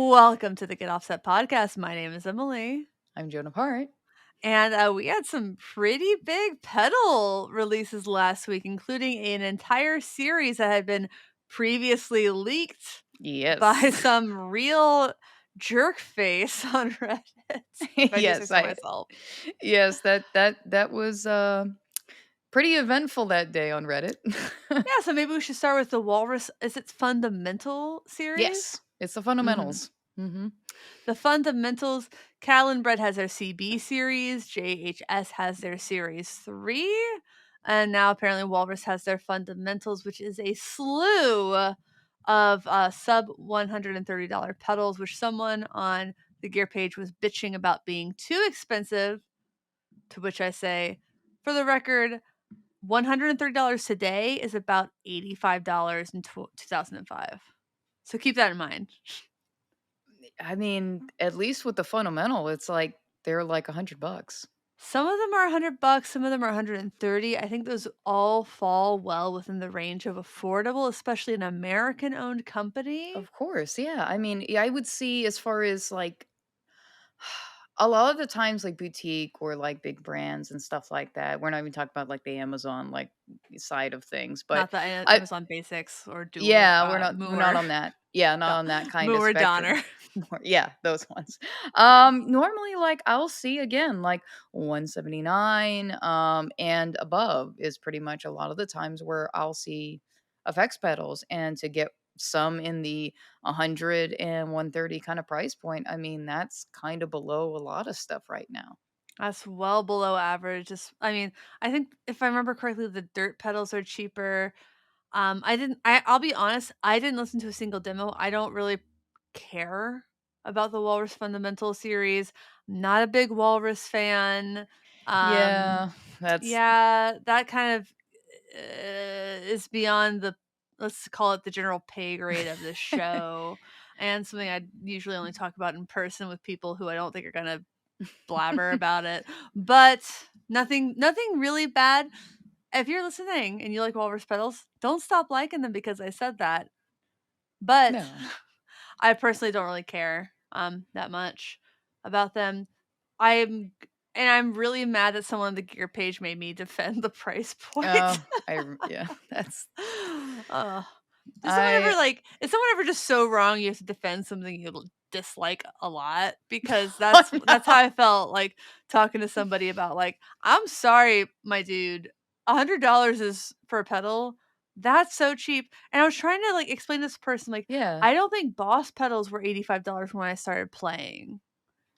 Welcome to the Get Offset podcast. My name is Emily, I'm Joan Apart. and we had some pretty big pedal releases last week, including an entire series that had been previously leaked by Yes. some real jerk face on Reddit. If I do say yes, so I myself. yes, that was pretty eventful that day on Reddit. Yeah, so maybe we should start with the Walrus. Is it Fundamental series? yes, it's the Mm-hmm. fundamentals. Mhm. The Fundamentals, Cal and Bread has their CB series, JHS has their series 3, and now apparently Walrus has their Fundamentals, which is a slew of sub $130 pedals, which someone on the gear page was bitching about being too expensive, to which I say, for the record, $130 today is about $85 in 2005. So keep that in mind. I mean, at least with the fundamental, it's like they're like $100. Some of them are $100, some of them are 130. I think those all fall well within the range of affordable, especially an American-owned company. Of course, yeah. I mean, I would see as far as like a lot of the times like boutique or like big brands and stuff like that. We're not even talking about like the Amazon like side of things, but Not the I Amazon Basics or Dual yeah, we're not Moor. on that. Yeah, No, not on that kind of Moor spectrum. Donner. Yeah, those ones. Normally like I'll see again like 179 and above is pretty much a lot of the times where I'll see effects pedals, and to get some in the 100 and 130 kind of price point. I mean, that's kind of below a lot of stuff right now. That's well below average. I mean, I think if I remember correctly, the dirt pedals are cheaper. I'll be honest, I didn't listen to a single demo. I don't really care about the Walrus Fundamental series. I'm not a big Walrus fan. Um, Yeah, that's yeah, that kind of is beyond the, let's call it, the general pay grade of this show, and something I usually only talk about in person with people who I don't think are gonna blabber about it. But nothing really bad. If you're listening and you like Walrus pedals, don't stop liking them because I said that. But no. I personally don't really care that much about them. I'm I'm really mad that someone on the gear page made me defend the price point. Oh, yeah, that's uh, I is someone ever just so wrong you have to defend something you dislike a lot? Because oh that's how no. I felt like talking to somebody about, like, I'm sorry, my dude, $100 is for a pedal. That's so cheap. And I was trying to like explain to this person, like, Yeah. I don't think Boss pedals were $85 when I started playing.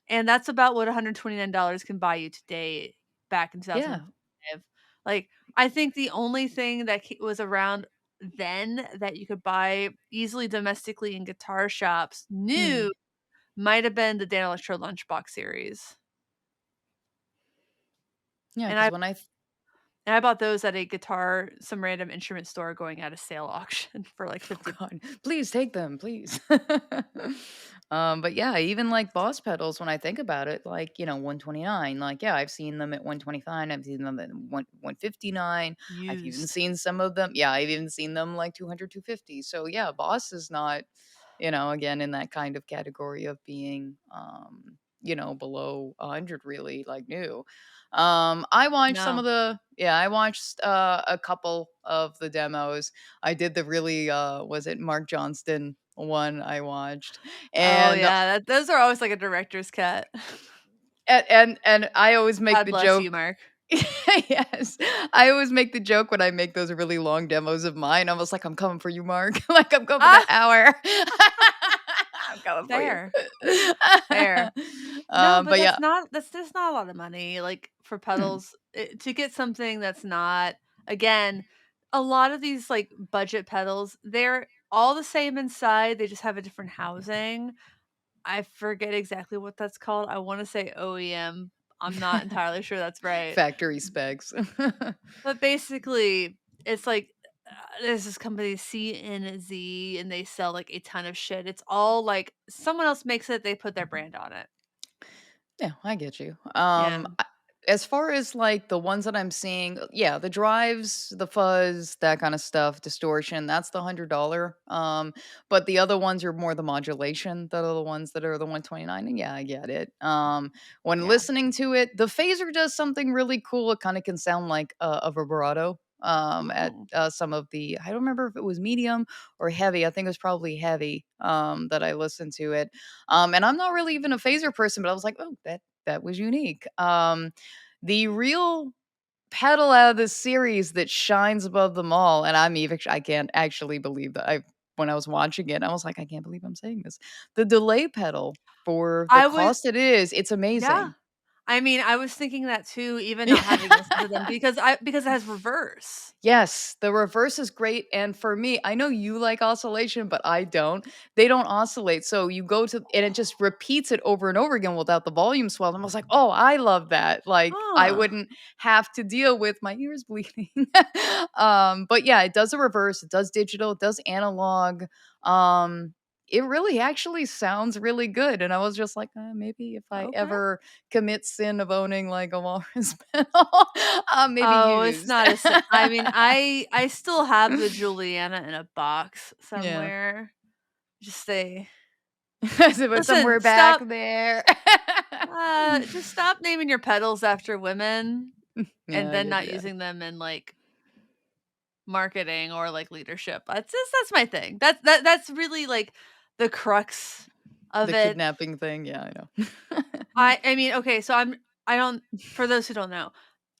And that's about what $129 can buy you today back in Yeah. 2005. Like, I think the only thing that was around then that you could buy easily domestically in guitar shops Mm. new might have been the Dan Electro Lunchbox series. Yeah, And because I when I and I bought those at a some random instrument store going at a sale auction for like oh 50. god, please take them, please. But yeah, even like Boss pedals, when I think about it, like, 129, like, yeah, I've seen them at 129, I've seen them at 159. I've even Used. seen some of them. Yeah, I've even seen them like 200, 250. So yeah, Boss is not, again, in that kind of category of being, below 100 really, like new. I watched some No. of I watched a couple of the demos. I did the really was it Mark Johnston one I watched. Oh And yeah, those are always like a director's cut. and I always make God the bless you, joke. Mark. Yes. I always make the joke when I make those really long demos of mine. I was like, I'm coming for you, Mark. Like I'm coming for that Ah, hour. I'm coming for you. fair. Fair. No, but But yeah. that's just not a lot of money, like, for pedals, to get something that's not, again, a lot of these, like, budget pedals, they're all the same inside, they just have a different housing. I forget exactly what that's called. I wanna say OEM. I'm not entirely sure that's right. Factory specs. But basically, it's like, there's this company CNZ, and they sell, like, a ton of shit. It's all, like, someone else makes it, they put their brand on it. Yeah, I get you. Yeah. as far as, like, the ones that I'm seeing, yeah, the drives, the fuzz, that kinda stuff, distortion, that's the $100, but the other ones are more the modulation that are the ones that are the 129, and yeah, I get it. When Yeah. listening to it, the phaser does something really cool, it kinda can sound like a vibrato, at, Oh, some of the I don't remember if it was medium or heavy, I think it was probably heavy, that I listened to it, and I'm not really even a phaser person, but I was like, "Oh, that was unique." The real pedal out of this series that shines above them all, and I can't actually believe that I when I was watching it, I was like, "I can't believe I'm saying this." The delay pedal for the I would cost it is, it's yeah. amazing. I mean, I was thinking that too, even not Yeah. having listened to them because it has reverse. Yes, the reverse is great, and for me, I know you like oscillation, but I don't. They don't oscillate, so you go to and it just repeats it over and over again without the volume swell, and I was like, "Oh, I love that." Like, I Huh. wouldn't have to deal with my ears bleeding. But yeah, it does a reverse, it does digital, it does analog. Um, it really actually sounds really good, and I was just like, maybe if I Okay. ever commit sin of owning, like, a Walrus pedal, I'll maybe Oh, it's use." not a si I mean, I still have the Juliana in a box Yeah. somewhere. Just say, So it's "Listen, somewhere back stop there. just stop naming your pedals after women and Yeah, I then get not yeah. using them in, like, marketing or, like, leadership." That's my thing. That's really, like, the crux of The it. kidnapping thing, yeah, I know. I mean, okay, so I don't for those who don't know,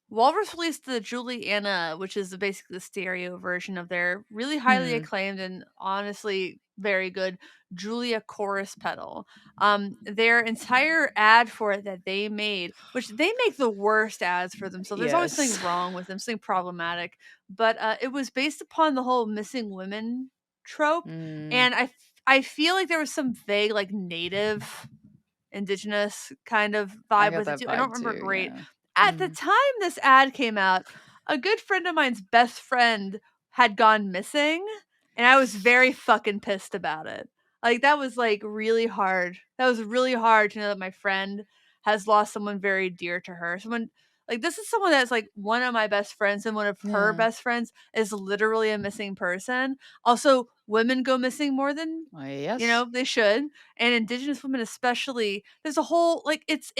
Walrus released the Juliana, which is basically the stereo version of their really highly Hmm, acclaimed and honestly very good Julia chorus pedal. Their entire ad for it that they made, which they make the worst ads for themselves. There's always something yes. wrong with them, something problematic. But it was based upon the whole missing women trope, Mm, and I feel like there was some vague like native indigenous kind of I vibe got with it that too. I don't vibe remember too, great. yeah. At the Mhm. time this ad came out, a good friend of mine's best friend had gone missing, and I was very fucking pissed about it. Like, that was, like, really hard. That was really hard to know that my friend has lost someone very dear to her. Someone like, this is someone that's, like, one of my best friends, and one of her Yeah. best friends is literally a missing person. Also, women go missing more than, Yes. they should, and indigenous women especially. There's a whole like, it's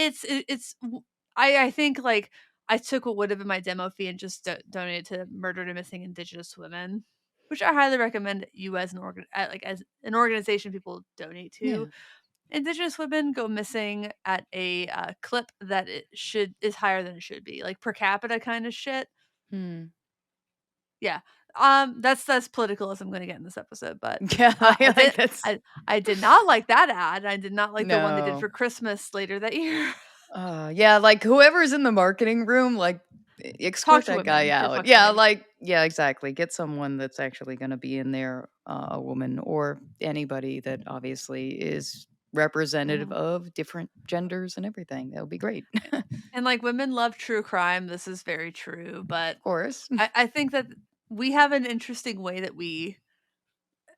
w I think, like, I took what would have been my demo fee and just donated to Murdered and Missing Indigenous Women, which I highly recommend you as as an organization people donate to. Yeah. Indigenous women go missing at a, clip that it should is higher than it should be, like, per capita kinda shit. Hmm. Yeah. That's political as I'm gonna get in this episode, but, Yeah, I like this. I did not like that ad, I did not like the one they did No. for Christmas later that year. Yeah, like, whoever's in the marketing room, like, Talk escort to that guy women, they're out. fucking Yeah, funny. like yeah, exactly. Get someone that's actually gonna be in there, a woman or anybody that obviously is representative Mhm. of different genders and everything. That would be great. And, like, women love true crime, this is very true, but Of course. I think that we have an interesting way that we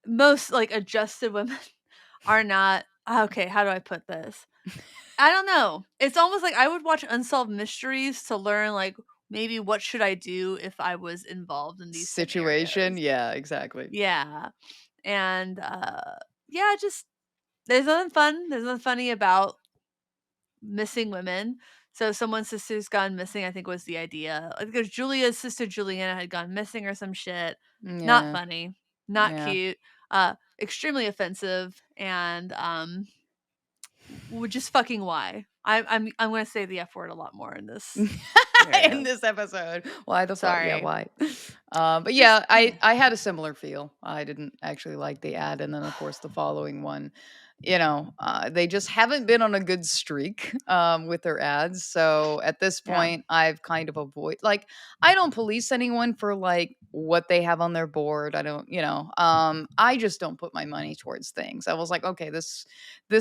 most, like, adjusted women are not okay, how do I put this? I don't know. It's almost like I would watch Unsolved Mysteries to learn, like, maybe what should I do if I was involved in these Situation, scenarios. yeah, exactly. Yeah, and, yeah, just there's nothing funny about missing women. So someone's sister's gone missing, I think was the idea. I think it was Julia's sister Juliana had gone missing or some shit. Not Yeah, funny, not yeah. cute, extremely offensive, and just fucking why. I'm gonna say the F word a lot more in this In scenario. this episode. Why the fuck? Yeah, Sorry. why? But Just yeah, I had a similar feel. I didn't actually like the ad, and then of course the following one. They just haven't been on a good streak with their ads. So at this yeah. point, I've kind of avoid like I don't police anyone for like what they have on their board. I don't, I just don't put my money towards things. I was like, okay, this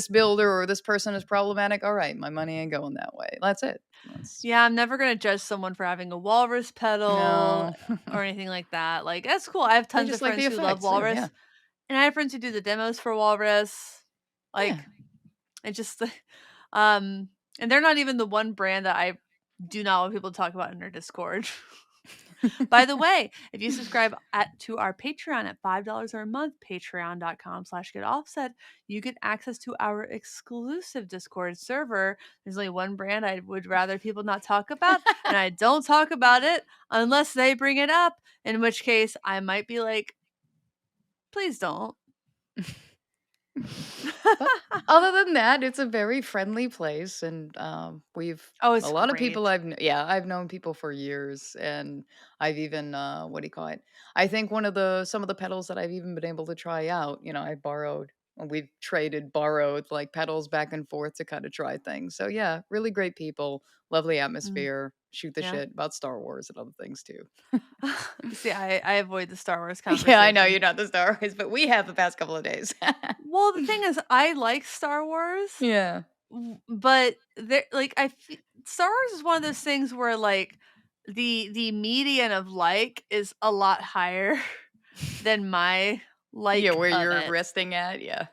builder or this person is problematic. All right, my money ain't going that way. That's it. That's Yeah, I'm never gonna judge someone for having a walrus pedal no. or anything like that. Like, that's cool. I have I tons of just like friends the who love effects too, yeah. walrus, and I have friends who do the demos for walrus. Yeah. Like, it just um, and they're not even the one brand that I do not want people to talk about in our Discord. By the way, if you subscribe to our Patreon at $5 or a month, patreon.com/getoffset, you get access to our exclusive Discord server. There's only one brand I would rather people not talk about, and I don't talk about it unless they bring it up, in which case I might be like, please don't. But other than that, it's a very friendly place, and we've Oh, a it's lot of people great. I've known people for years, and I've even what do you call it? I think some of the pedals that I've even been able to try out, I borrowed. And we've borrowed like pedals back and forth to kind of try things. So yeah, really great people, lovely Mm, atmosphere, shoot the yeah. shit about Star Wars and other things too. See, I avoid the Star Wars Yeah, I know you're conversation. not the Star Wars, but we have the past couple of days. Well, the thing is, I like Star Wars, Yeah. but there, like, Star Wars is one of those things where like the median of like is a lot higher than my Yeah, like where of you're it. resting at, yeah.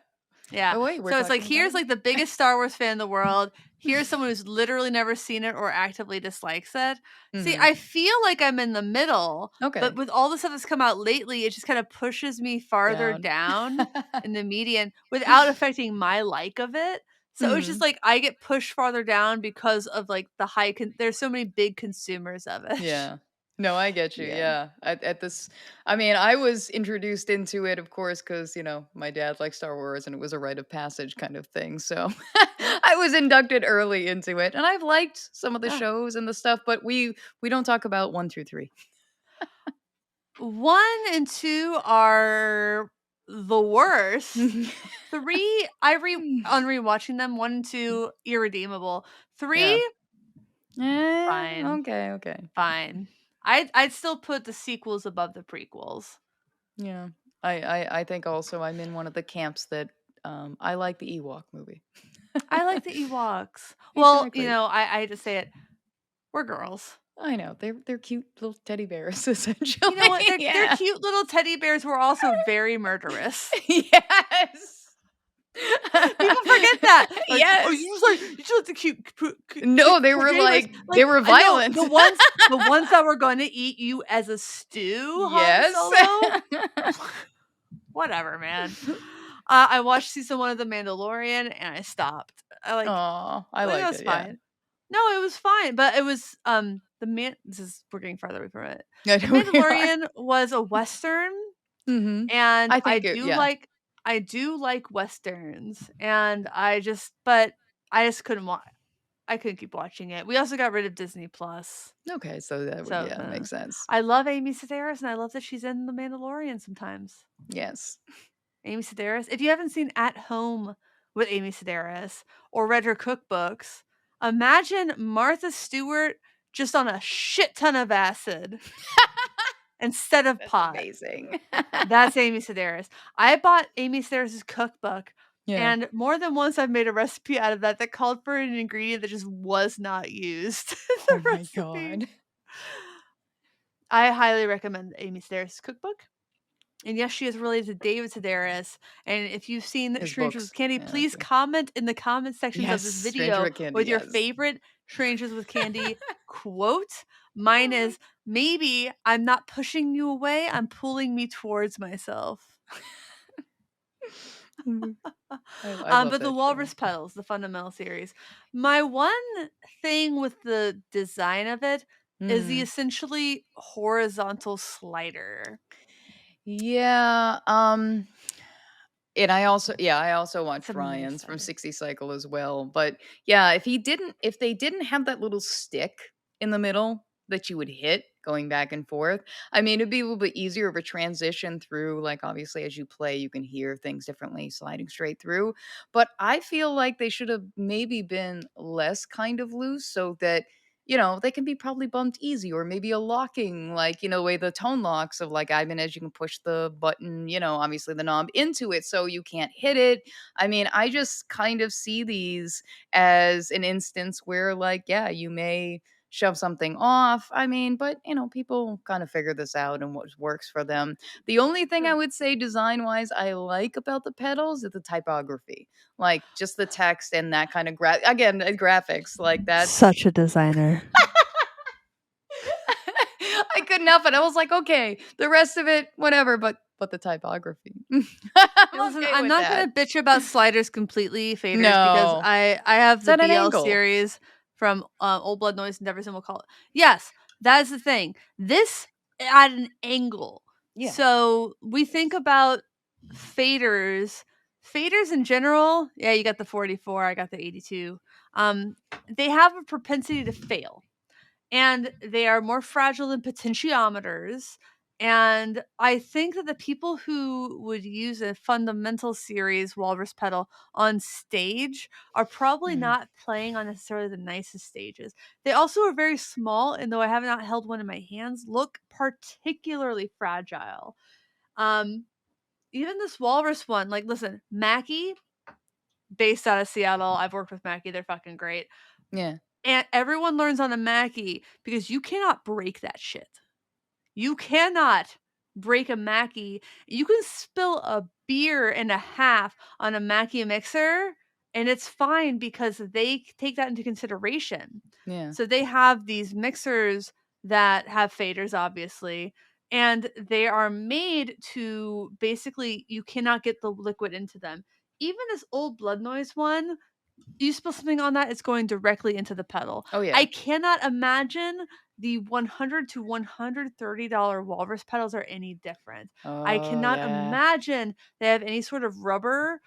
Yeah. Oh, wait, we're So it's like, talking about here's it? like the biggest Star Wars fan in the world. Here's someone who's literally never seen it or actively dislikes it. See, Mhm. I feel like I'm in the middle, but Okay. with all the stuff that's come out lately, it just kind of pushes me farther Down. down in the median without affecting my like of it. So it's just Mhm. like I get pushed farther down because of like the there's so many big consumers of it. Yeah. No, I get you, Yeah. yeah. At this I mean, I was introduced into it, of course, because my dad likes Star Wars, and it was a rite of passage kind of thing, so Yeah. I was inducted early into it, and I've liked some of the Yeah. shows and the stuff, but we don't talk about 1 through 3. 1 and 2 are the worst. 3, on rewatching them, 1 and 2, irredeemable. Yeah. 3, fine, Okay, okay. fine. I'd still put the sequels above the prequels. Yeah. I think also I'm in one of the camps that, I like the Ewok movie. I like the Ewoks. Well, Exactly. I hate to say it, we're girls. I know. They're cute little teddy bears, You know what? essentially. They're Yeah. cute little teddy bears who are also very murderous. Yes. People forget that. Like, "Oh, Yes. you just like the No, they were teddy bears." like Like, they were I know violent. the ones that were gonna eat you as a stew, Han Yes. Solo? Whatever, man. I watched season 1 of The Mandalorian, and I stopped. Aw, I It liked was it, yeah. fine. No, it was fine, but it was, we're getting farther away from it. I The know we are. Mandalorian was a Western, Mhm. and I think it yeah. I do like Westerns, and I just I couldn't keep watching it. We also got rid of Disney Plus. Okay, so that would So, yeah, makes sense. I love Amy Sedaris, and I love that she's in The Mandalorian sometimes. Yes. Amy Sedaris. If you haven't seen At Home with Amy Sedaris or read her cookbooks, imagine Martha Stewart just on a shit ton of acid instead of That's pot. amazing. That's Amy Sedaris. I bought Amy Sedaris's cookbook, Yeah. and more than once I've made a recipe out of that called for an ingredient that just was not used in Oh the my recipe. god. I highly recommend Amy Sedaris' cookbook. And yes, she is related to David Sedaris. And if you've seen His Strangers with books. Candy, Yeah, that's please it. comment in the comment sections of Yes, this Stranger video with Candy, with your yes. favorite Strangers with Candy quote. Mine is, maybe I'm not pushing you away, I'm pulling me towards myself. Mhm. I love But the that show. Walrus Pedals, the Fundamental Series. My one thing with the design of it is the Mhm. essentially horizontal slider. Yeah, and I also It's watched a nice Ryan's from slider. 60 Cycle as well, but yeah, if they didn't have that little stick in the middle that you would hit going back and forth, I mean, it'd be a little bit easier of a transition through, like, obviously, as you play, you can hear things differently sliding straight through, but I feel like they should have maybe been less kind of loose so that they can be probably bumped easy or maybe a locking, like, way the tone locks of like Ibanez, you can push the button, obviously the knob into it so you can't hit it. I mean, I just kind of see these as an instance where, like, yeah, you may shove something off. I mean, but people kind of figure this out and what works for them. The only thing I True. would say design wise I like about the pedals is the typography, like just the text and that kind of graphics like that. Such a designer. good enough, and I was like, "Okay, the rest of it, whatever, but the typography." Yeah, I'm listen, okay I'm with not that. gonna bitch about sliders completely, faders, because No. I have It's the at an BL angle. series from, Old Blood Noise and Deverson will call it. Yes, that is the thing. This at an angle. Yeah. So, we think about faders. Faders in general, yeah, you got the 44, I got the 82. They have a propensity to fail, and they are more fragile than potentiometers. And I think that the people who would use a fundamental series Walrus pedal on stage are probably Mhm. not playing on necessarily the nicest stages. They also are very small, and though I have not held one in my hands, look particularly fragile. Um, Even this Walrus one, like, listen, Mackie, based out of Seattle, I've worked with Mackie, they're fucking great. Yeah. And everyone learns on a Mackie because you cannot break that shit. You cannot break a Mackie. You can spill a beer and a half on a Mackie mixer, and it's fine because they take that into consideration. Yeah. So they have these mixers that have faders, obviously, and they are made to basically, you cannot get the liquid into them. Even this old Blood Noise one, you spill something on that, it's going directly into the pedal. Oh, I yeah. cannot imagine the $100 to $130 Walrus pedals are any different. I Oh, cannot yeah. imagine they have any sort of rubberized,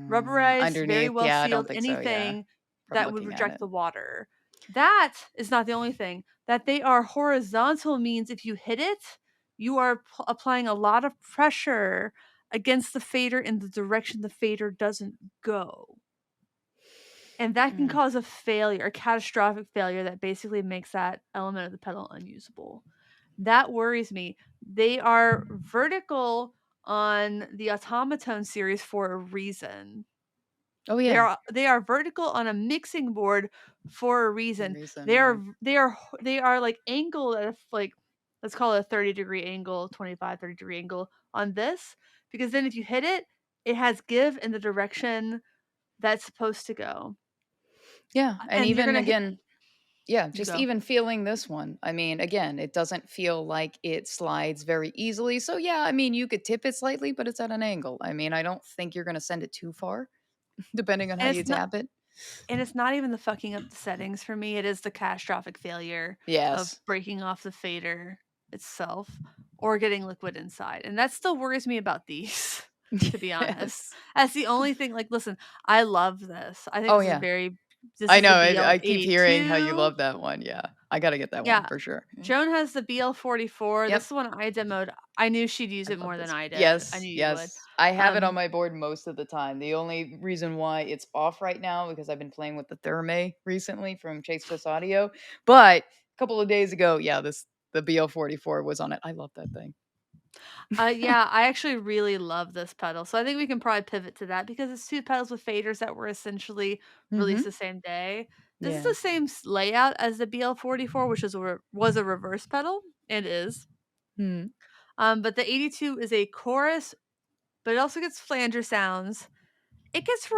very Underneath, well yeah, I don't sealed think so, yeah, anything from that would looking at reject it. the water. That is not the only thing. That they are horizontal means if you hit it, you are applying a lot of pressure against the fader in the direction the fader doesn't go. And that can Mm. cause a failure, a catastrophic failure that basically makes that element of the pedal unusable. That worries me. They are vertical on the Automaton series for a reason. Oh, They yeah. are vertical on a mixing board for a The reason. reason, They yeah. are they are like angled at a like, let's call it a 30-degree angle, 25, 30-degree angle on this, because then if you hit it, it has give in the direction that's supposed to go. Yeah, and And you're even gonna hit again yeah, you just go. even feeling this one, I mean, again, it doesn't feel like it slides very easily, so yeah, I mean, you could tip it slightly, but it's at an angle. I mean, I don't think you're gonna send it too far, depending on how And you it's not tap it. even the fucking up the settings for me, it is the catastrophic failure of Yes. breaking off the fader itself or getting liquid inside, and that still worries me about these, to be honest. Yes. That's the only thing, like, listen, I love this. I think Oh, yeah. this I is know, the I keep hearing how you BL-82. love that one, yeah. I gotta get that one Yeah. for sure. Joan has the BL-44. This Yep. is the one I demoed. I knew she'd use I it love more than this. I did. I Yes, knew you would. yes. I have it on Um, my board most of the time. The only reason why it's off right now because I've been playing with the Therme recently from Chase Swiss Audio. But a couple of days ago, yeah, this the BL-44 was on it. I love that thing. yeah, I actually really love this pedal, so I think we can probably pivot to that because it's 2 pedals with faders that were essentially released Mhm. the same day. This is Yeah. the same layout as the BL-44, which is was a reverse pedal, and is. Mhm. But the 82 is a chorus, but it also gets flanger sounds. It gets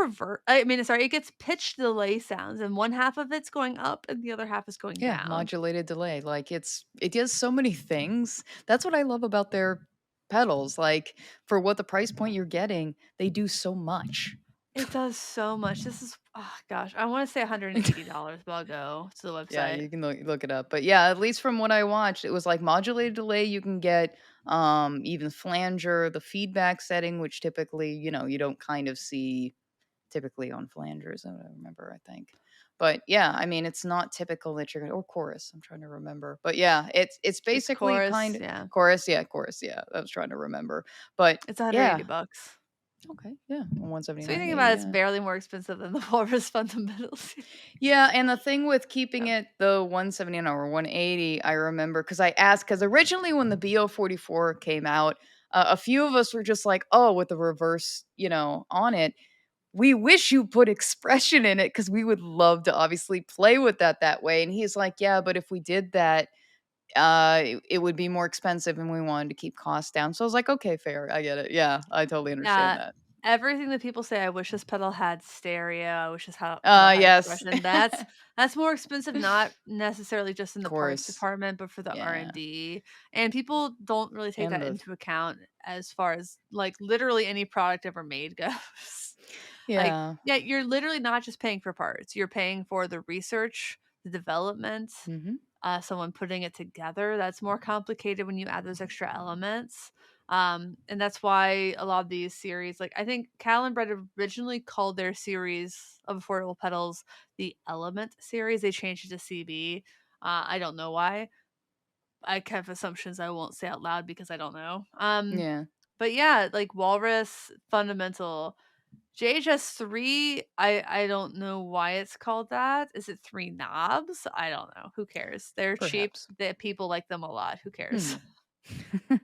it gets pitch delay sounds, and one half of it's going up and the other half is going Yeah, down. modulated delay. Like it does so many things. That's what I love about their pedals. Like for what the price point you're getting, they do so much. It does so much. This is, oh gosh, I wanna say $180, but I'll go to the Yeah, website. you can look it up. But yeah, at least from what I watched, it was like modulated delay. You can get even flanger, the feedback setting, which typically, you don't kind of see typically on flangers. I don't remember, I think. But yeah, I mean, it's not typical that you're gonna or chorus. I'm trying to remember. But yeah, it's It's basically chorus, kind of yeah. chorus, yeah. I was trying to remember. But It's 180 yeah, bucks. okay, yeah. So you 179, think 80, about it, it's yeah. barely more expensive than the Walrus Fundamentals. Yeah, and the thing with keeping Yeah. it the 179 or 180, I remember because I asked because originally when the BO-44 came out, a few of us were just like, "Oh, with the reverse, on it, we wish you put expression in it because we would love to obviously play with that way." And he's like, "Yeah, but if we did that, it would be more expensive, and we wanted to keep costs down." So I was like, "Okay, fair, I get it. Yeah, I totally understand Yeah, that." everything that people say, "I wish this pedal had stereo, I wish this pedal had Yes. expression," that's more expensive, not necessarily just in the parts Course. department, but for the Yeah. R&D, and people don't really take And that the into account as far as, like, literally any product ever made goes. Like, yeah. yeah, you're literally not just paying for parts, you're paying for the research, the development, Mhm. someone putting it together. That's more complicated when you add those extra elements. And that's why a lot of these series, like I think Cal and Brett originally called their series of affordable pedals the Element series. They changed it to CB. I don't know why. I have assumptions I won't say out loud because I don't know. Yeah. But yeah, like Walrus Fundamental JHS3, I don't know why it's called that. Is it 3 knobs? I don't know. Who cares? They're cheap. Perhaps. The people like them a lot. Who cares? Hmm.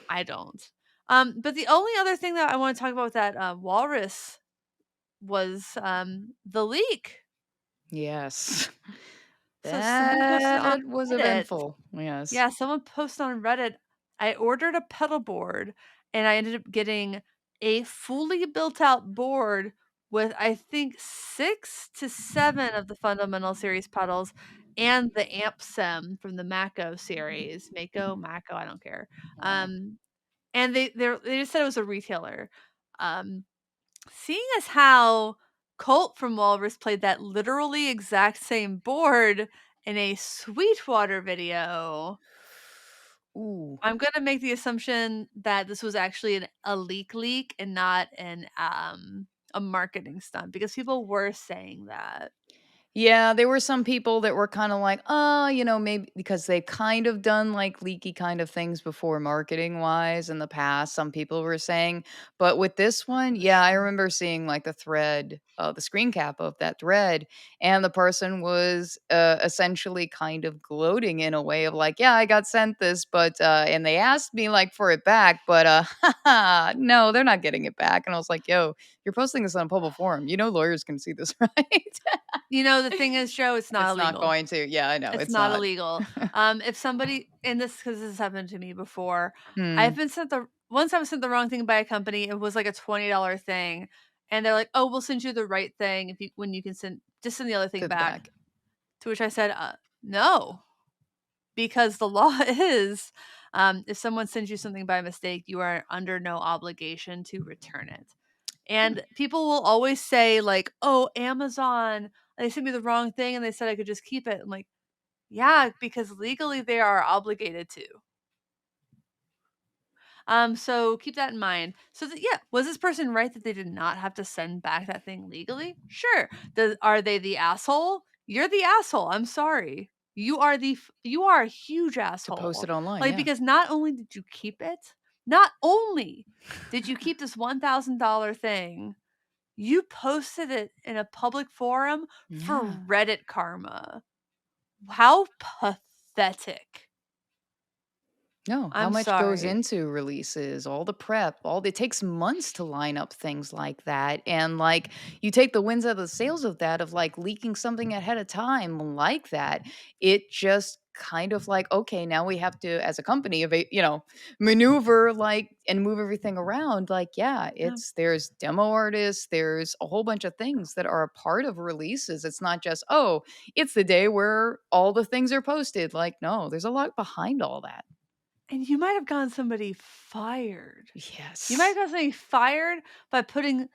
I don't. But the only other thing that I want to talk about with that Walrus was the leak. Yes. So someone posted on That was Reddit. eventful. Yes. Yeah, someone posted on Reddit, "I ordered a pedal board, and I ended up getting a fully built out board with, I think, 6 to 7 of the Fundamental Series pedals and the amp sem from the Mako series." Mako, I don't care. Wow. Um, and they just said it was a retailer. Um, Seeing as how Colt from Walrus played that literally exact same board in a Sweetwater video, Ooh. I'm gonna make the assumption that this was actually a leak and not a marketing stunt because people were saying that. Yeah, there were some people that were kinda like, "Oh," maybe because they've kind of done, like, leaky kind of things before marketing-wise in the past, some people were saying. But with this one, yeah, I remember seeing, like, the thread, the screen cap of that thread, and the person was, essentially kind of gloating in a way of like, "Yeah, I got sent this, but" and they asked me, like, for it back, but, no, they're not getting it back. And I was like, "Yo, you're posting this on a public forum. You know lawyers can see this, right?" You know, the thing is, Joe, it's not It's not illegal. going to. Yeah, I know, It's it's not not. illegal. If somebody and this because this has happened to me before, I've Hmm, been sent the once I was sent the wrong thing by a company, it was like a $20 thing, and they're like, "Oh, we'll send you the right thing if you when you can send the other thing to the back." back. To which I said, no." Because the law is, if someone sends you something by mistake, you are under no obligation to return it. Huh. And people will always say, like, "Oh, Amazon, they sent me the wrong thing and they said I could just keep it." I'm like, yeah, because legally they are obligated to. So keep that in mind. So yeah, was this person right that they did not have to send back that thing legally? Sure. Are they the asshole? You're the asshole. I'm sorry. You are a huge To post asshole. it online, Like yeah. because not only did you keep it, not only did you keep this $1,000 thing, you posted it in a public forum for Yeah. Reddit karma. How pathetic. No, how I'm much goes sorry. into releases, all the prep, all it takes months to line up things like that. And like you take the wins out of the sails of that, of like leaking something ahead of time like that. It just kind of like, okay, now we have to, as a company, maneuver like and move everything around. Like, yeah, Yeah. there's demo artists, there's a whole bunch of things that are a part of releases. It's not just, oh, it's the day where all the things are posted. Like, no, there's a lot behind all that. And you might have gotten somebody fired. You might have Yes. gotten somebody fired by putting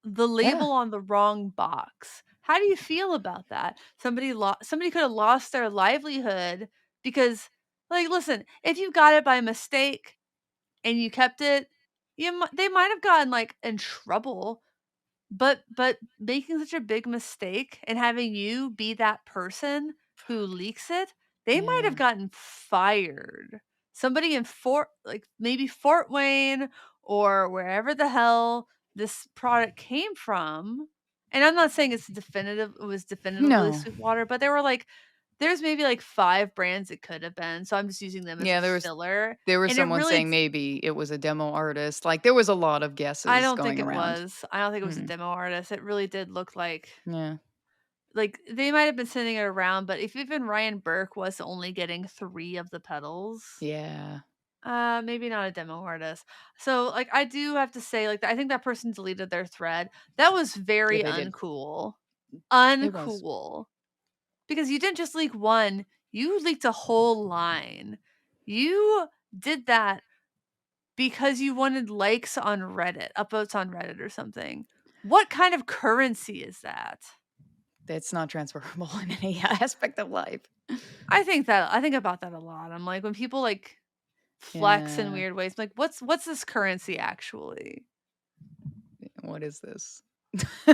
the Yeah. label on the wrong box. How do you feel about that? Somebody could have lost their livelihood because like listen, if you got it by mistake and you kept it, they might have gotten like in trouble. But making such a big mistake and having you be that person who leaks it, they might have Yeah. gotten fired. Somebody in maybe Fort Wayne or wherever the hell this product came from, and I'm not saying it was definitively No. Sweetwater, but there's maybe like 5 brands it could have been, so I'm just using them as a Yeah, filler, there was and it someone really saying maybe it was a demo artist. Like, there was a lot of I guesses don't think going it around. was. I don't think it was a Mhm. demo artist. It really did look Yeah. like, they might have been sending it around, but if even Ryan Burke was only getting 3 of the pedals, Yeah. Maybe not a demo artist. So, like, I do have to say, like, I think that person deleted their thread. That was Yeah, very they did. uncool. It was. Uncool. Because you didn't just leak one, you leaked a whole line. You did that because you wanted likes on Reddit, upvotes on Reddit or something. What kind of currency is that? It's not transferable in any aspect of life. I think about that a lot. I'm like, when people, like, flex in Yeah. weird ways, I'm like, what's this currency actually? What is this?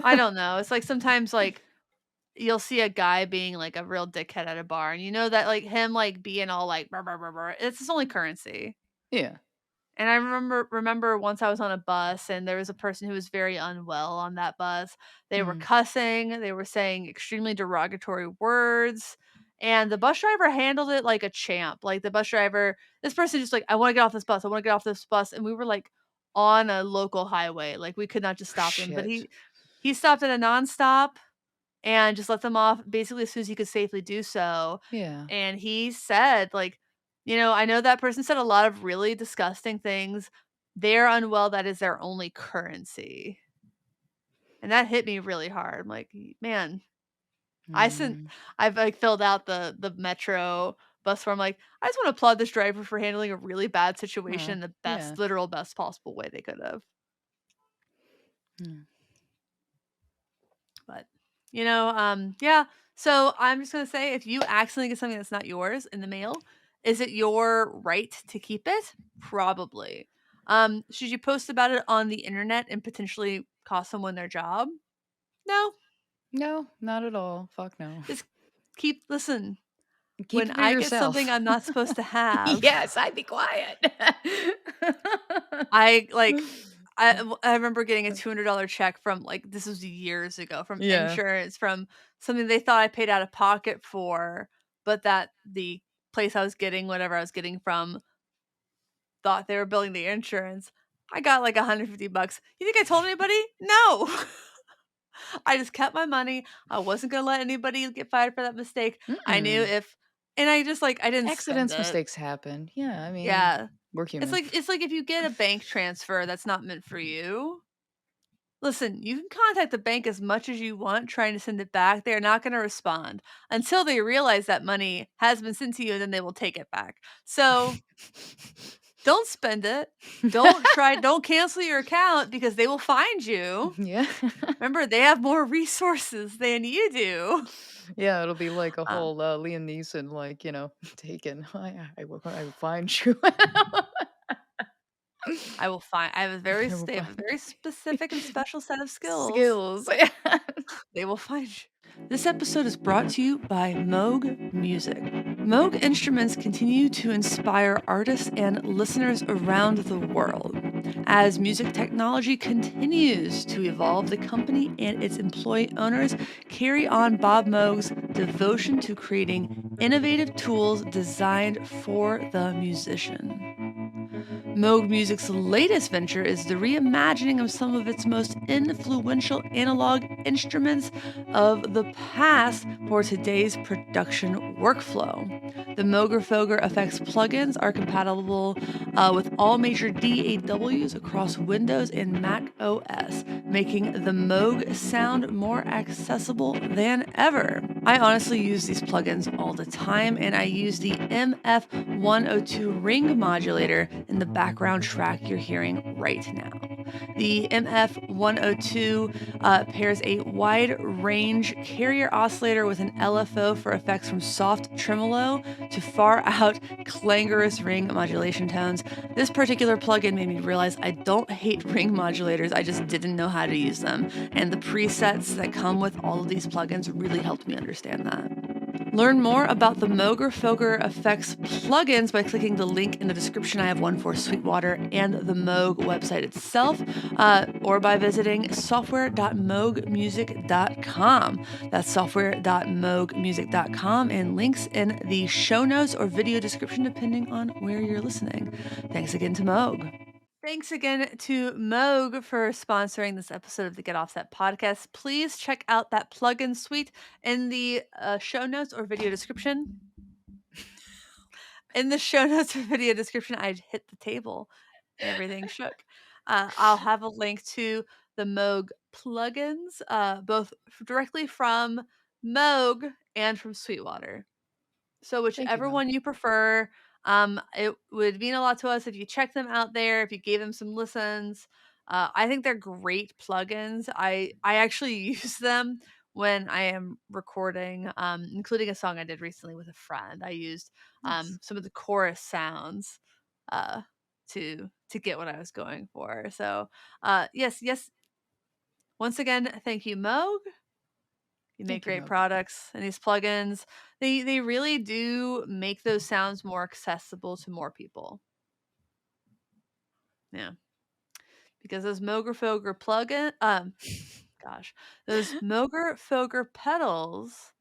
I don't know. It's like sometimes, like, you'll see a guy being, like, a real dickhead at a bar, and you know that, like, him, like, being all, like, "Brr, brr, brr, brr," it's his only currency. Yeah. And I remember once I was on a bus and there was a person who was very unwell on that bus. They were Mm. cussing, they were saying extremely derogatory words, and the bus driver handled it like a champ. Like the bus driver, this person just like, "I wanna get off this bus. I wanna get off this bus." And we were like on a local highway. Like we could not just stop him, but Shit. he stopped at a nonstop and just let them off basically as soon as he could safely do so. Yeah. And he said, like, I know that person said a lot of really disgusting things. They're unwell, that is their only currency. And that hit me really hard. I'm like, Man, I sent Mm. I've like filled out the metro bus where I'm like, I just want to applaud this driver for handling a really bad situation Aw, in the yeah. best, literal best possible way they could have. Mm. But, yeah. So I'm just gonna say, if you accidentally get something that's not yours in the mail, is it your right to keep it? Probably. Should you post about it on the internet and potentially cost someone their job? No. No, not at all. Fuck no. Just listen. Keep When it for I get something yourself. I'm not supposed to have, Yes, I'd be quiet. I like I remember getting a $200 check from, like, this was years ago, from Yeah. insurance, from something they thought I paid out of pocket for, but that the place I was getting whatever I was getting from thought they were billing the insurance. I got like $150. You think I told anybody? No. I just kept my money. I wasn't gonna let anybody get fired for that mistake. I knew Mm-mm. if and I just like I didn't spend Accidents, it. mistakes happen. Yeah, I mean, Yeah. we're human. It's like if you get a bank transfer that's not meant for you. Listen, you can contact the bank as much as you want trying to send it back. They're not going to respond until they realize that money has been sent to you, and then they will take it back. So don't spend it. Don't cancel your account because they will find you. Yeah. Remember, they have more resources than you do. Yeah, it'll be like a Um, whole, Liam Neeson, like, taken. I will find you. I have a very, I will they have a find very specific and special set of skills. skills. They will find you. This episode is brought to you by Moog Music. Moog instruments continue to inspire artists and listeners around the world. As music technology continues to evolve, the company and its employee owners carry on Bob Moog's devotion to creating innovative tools designed for the musician. Moog Music's latest venture is the reimagining of some of its most influential analog instruments of the past for today's production workflow. The Moogerfooger Effects Plug-ins are compatible with all major DAWs across Windows and Mac OS, making the Moog sound more accessible than ever. I honestly use these plugins all the time, and I use the MF102 ring modulator in the background track you're hearing right now. The MF102 pairs a wide range carrier oscillator with an LFO for effects from soft tremolo to far out clangorous ring modulation tones. This particular plugin made me realize I don't hate ring modulators, I just didn't know how to use them. And the presets that come with all of these plugins really helped me understand that. Learn more about the Moogerfooger Effects plugins by clicking the link in the description. I have one for Sweetwater and the Moog website itself, or by visiting software.moogmusic.com. That's software.moogmusic.com, and links in the show notes or video description depending on where you're listening. Thanks again to Moog. Thanks again to Moog for sponsoring this episode of the Get Offset podcast. Please check out that plugin suite in the show notes or video description. In the show notes or video description, I'd hit the table and everything shook. I'll have a link to the Moog plugins, both directly from Moog and from Sweetwater. So Thank you, whichever Mo. one you prefer, it would mean a lot to us if you check them out there, if you gave them some listens. I think they're great plugins. I actually use them when I am recording, including a song I did recently with a friend. I used Nice. some of the chorus sounds uh, to get what I was going for. So yes, yes. Once again, thank you, Moog. You make Thank you, great Mo. products, and these plugins, they really do make those sounds more accessible to more people. Yeah, because those Moogerfooger plugin, gosh, those Moogerfooger pedals,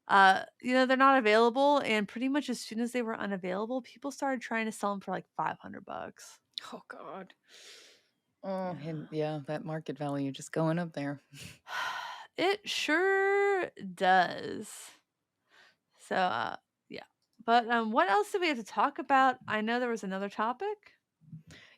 they're not available, and pretty much as soon as they were unavailable, people started trying to sell them for like $500. Oh God. Oh, and Yeah, yeah, that market value just going up there. it sure does. So, yeah. But what else did we have to talk about? I know there was another topic.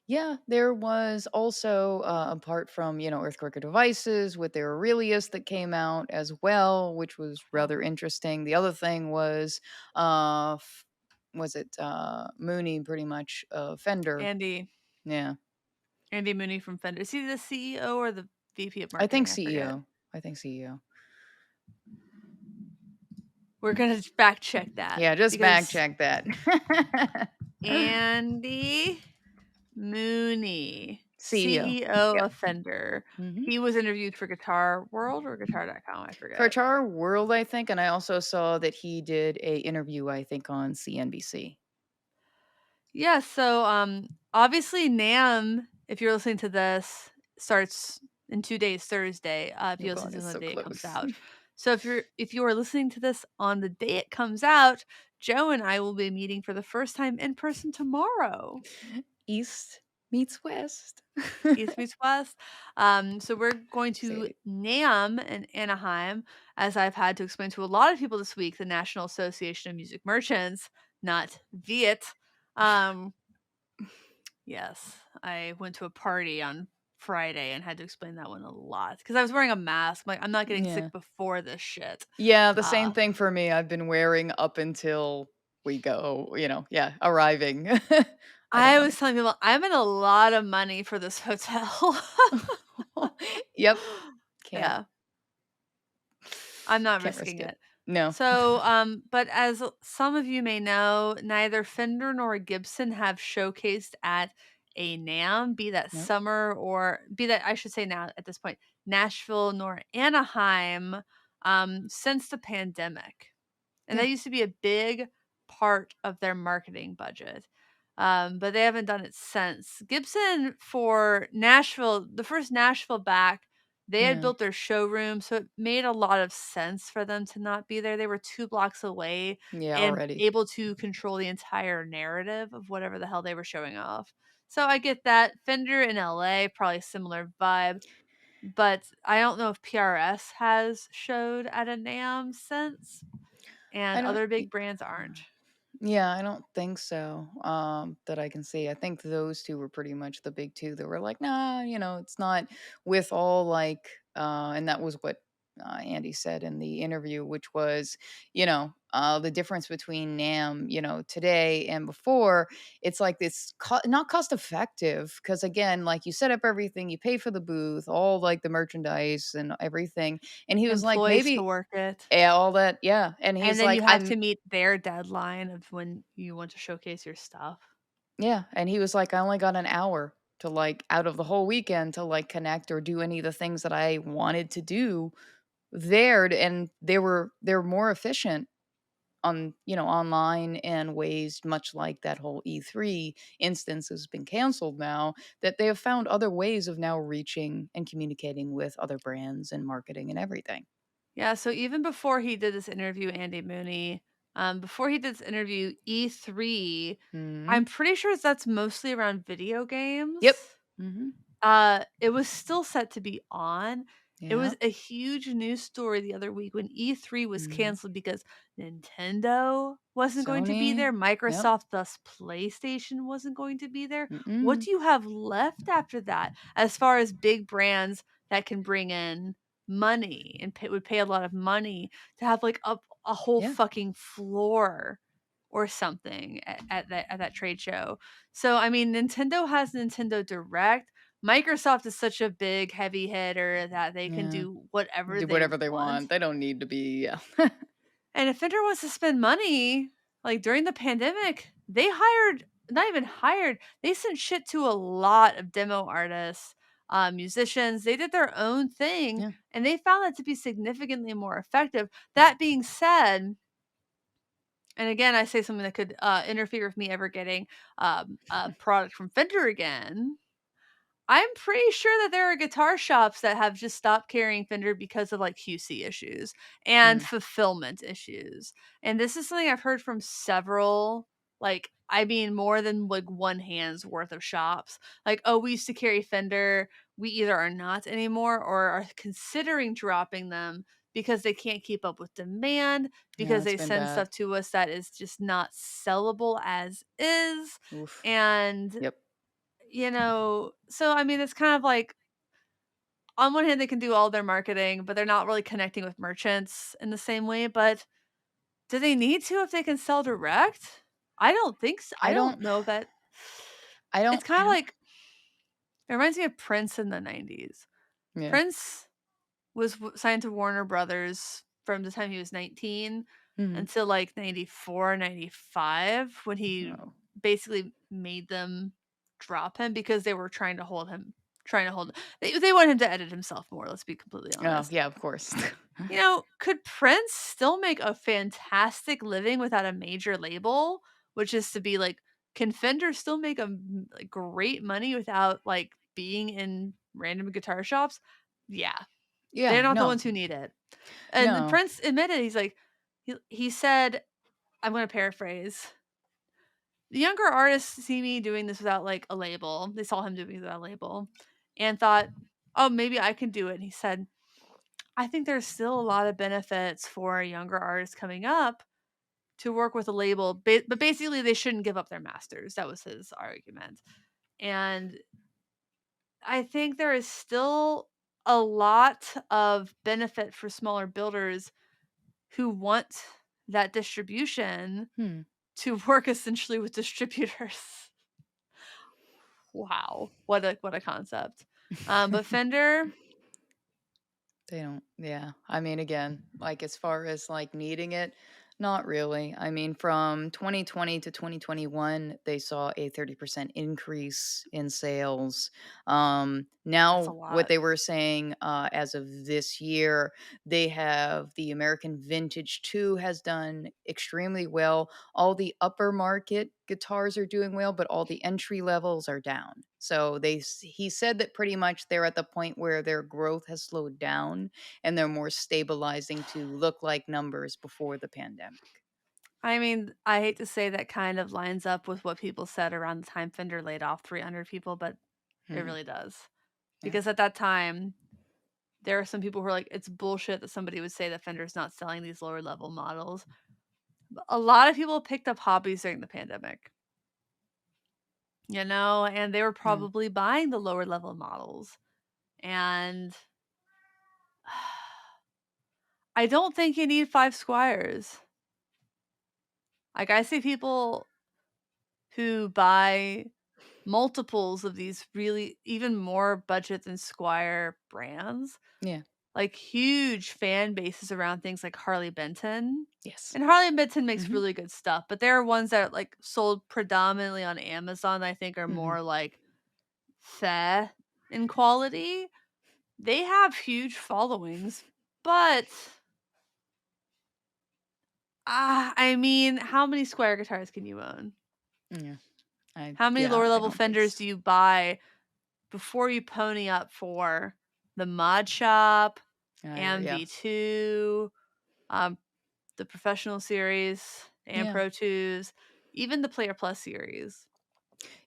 Yeah, there was also, apart from, Earthquaker Devices with their Aurelius that came out as well, which was Oh, rather interesting. The other thing was it Mooney pretty much, Fender. Andy. Yeah, Andy Mooney from Fender. Is he the CEO or the VP of I think marketing? I forget. CEO. I think CEO. We're gonna fact check that Yeah, just back because check that. Andy Mooney, CEO. CEO Yeah. of Fender. Mhm. He was interviewed for Guitar World or Guitar.com, I For forget. Guitar World, I think, and I also saw that he did a interview, I think, on CNBC. Yeah, so obviously NAMM, if you're listening to this, starts in 2 days Thursday, if Oh you listen god, to this it's on the so day it comes close. out. So if you are listening to this on the day it comes out, Joe and I will be meeting for the first time in person tomorrow. East meets West. East meets West. So we're going to Excited. NAMM in Anaheim, as I've had to explain to a lot of people this week, the National Association of Music Merchants, not VIT. Um, Yes, I went to a party on Friday and had to explain that one a lot because I was wearing a mask. Like, I'm not getting Yeah. sick before this shit. Yeah, the same Uh, thing for me. I've been wearing up until we go, yeah, arriving. I don't I want was telling people I'm in a lot of money for this hotel. it. Yep. Can't Yeah, I'm not can't risking risk it. it. No. So, but as some of you may know, neither Fender nor Gibson have showcased at a NAMM, be that Nope. summer or be that I should say now at this point, Nashville nor Anaheim, since the pandemic. And Yeah. that used to be a big part of their marketing budget. But they haven't done it since. Gibson for Nashville, the first Nashville back, they had Yeah. built their showroom, so it made a lot of sense for them to not be there. They were 2 blocks away Yeah, and already. able to control the entire narrative of whatever the hell they were showing off. So I get that. Fender in LA, probably similar vibe, but I don't know if PRS has showed at a NAMM since, I and don't other big brands aren't. Yeah, I don't think so, that I can see. I think those 2 were pretty much the big 2 that were like, "Nah, it's not with all, like," and that was what, Andy said in the interview, which was, the difference between NAMM, today and before, it's like this not cost effective because again, like, you set up everything, you pay for the booth, all, like, the merchandise and everything, and he was like, Employees to "Maybe" work it, yeah, all that, yeah, and and he's then you like, have to "I'm" meet their deadline of when you want to showcase your stuff. Yeah, and he was like, "I only got an hour to, like out of the whole weekend to, like, connect or do any of the things that I wanted to do there," and they're more efficient on, online and ways much like that whole E3 instance has been canceled now, that they have found other ways of now reaching and communicating with other brands and marketing and everything. Yeah, so even before he did this interview, Andy Mooney, before he did this interview, E3, I'm Mhm. pretty sure that's mostly around video Yep. games. Mhm. It was still set to be on, It Yeah. was a huge news story the other week when E3 was Mhm. canceled because Nintendo wasn't going to be there, Sony. Yep. Microsoft, thus PlayStation wasn't going to be there. What Mm-mm. do you have left after that as far as big brands that can bring in money and would pay a lot of money to have like a whole Yeah. fucking floor or something at that trade show? So I mean, Nintendo has Nintendo Direct. Microsoft is such a big heavy hitter that they can Yeah. do whatever Do they whatever they want. want. They don't need to be, yeah. And if Fender wants to spend money, like during the pandemic, they hired, not even hired, they sent shit to a lot of demo artists, musicians. They did their own thing Yeah. and they found that to be significantly more effective. That being said, and again, I say something that could interfere with me ever getting a product from Fender again. I'm pretty sure that there are guitar shops that have just stopped carrying Fender because of like QC issues and Mm. fulfillment issues. And this is something I've heard from several, like, I mean, more than like one hand's worth of shops. Like, oh, we used to carry Fender. We either are not anymore or are considering dropping them because they can't keep up with demand, Yeah, because it's they been send bad. stuff to us that is just not sellable as is. Oof. And Yep. so I mean, it's kind of like on one hand they can do all their marketing, but they're not really connecting with merchants in the same way. But do they need to if they can sell direct? I don't think so. I I don't don't know that. I don't It's kind I of don't like, it reminds me of Prince in the 90s. Yeah. Prince was signed to Warner Brothers from the time he was 19 Mhm. until like 94, 95, when he Oh. basically made them drop him because they were trying to hold they wanted him to edit himself more, let's be completely Oh, honest. yeah, of course. Could Prince still make a fantastic living without a major label? Which is to be like, can Fender still make like, great money without like being in random guitar shops? Yeah, they're Yeah, not the no. ones who need it. And then No. Prince admitted, he's like, he said, I'm gonna paraphrase, "The younger artists see me doing this without, like, a label." They saw him doing it without a label and thought, "Oh, maybe I can do it." And he said, "I think there's still a lot of benefits for younger artists coming up to work with a label, but basically they shouldn't give up their masters." That was his argument. And I think there is still a lot of benefit for smaller builders who want that distribution Hmm. to work essentially with distributors. Wow, what a concept. But Fender, They don't, yeah. I mean, again, like, as far as, like, needing it, not really. I mean, from 2020 to 2021, they saw a 30% increase in sales. that's a Now what lot. they were saying, as of this year, they have the American Vintage 2 has done extremely well. All the upper market guitars are doing well, but all the entry levels are down. So he said that pretty much they're at the point where their growth has slowed down and they're more stabilizing to look like numbers before the pandemic. I mean, I hate to say that kind of lines up with what people said around the time Fender laid off 300 people, but it Mhm. really does. Yeah. Because at that time, there are some people who are like, it's bullshit that somebody would say that Fender's not selling these lower level models. But a lot of people picked up hobbies during the pandemic, and they were Yeah. probably buying the lower level models. And I don't think you need 5 Squires. Like, I see people who buy multiples of these really even more budget than Squire brands, Yeah. like huge fan bases around things like Harley Benton. Yes. And Harley Benton makes Mhm. really good stuff, but there are ones that like sold predominantly on Amazon that I think are Mhm. more like fair in quality. They have huge followings, but I mean, how many Squire guitars can you own? Yeah. How many Yeah, lower I level don't think Fenders so. do you buy before you pony up for the Mod Shop, Yeah. MV2, um, the Professional Series, and Yeah. Pro 2s, even the Player Plus series?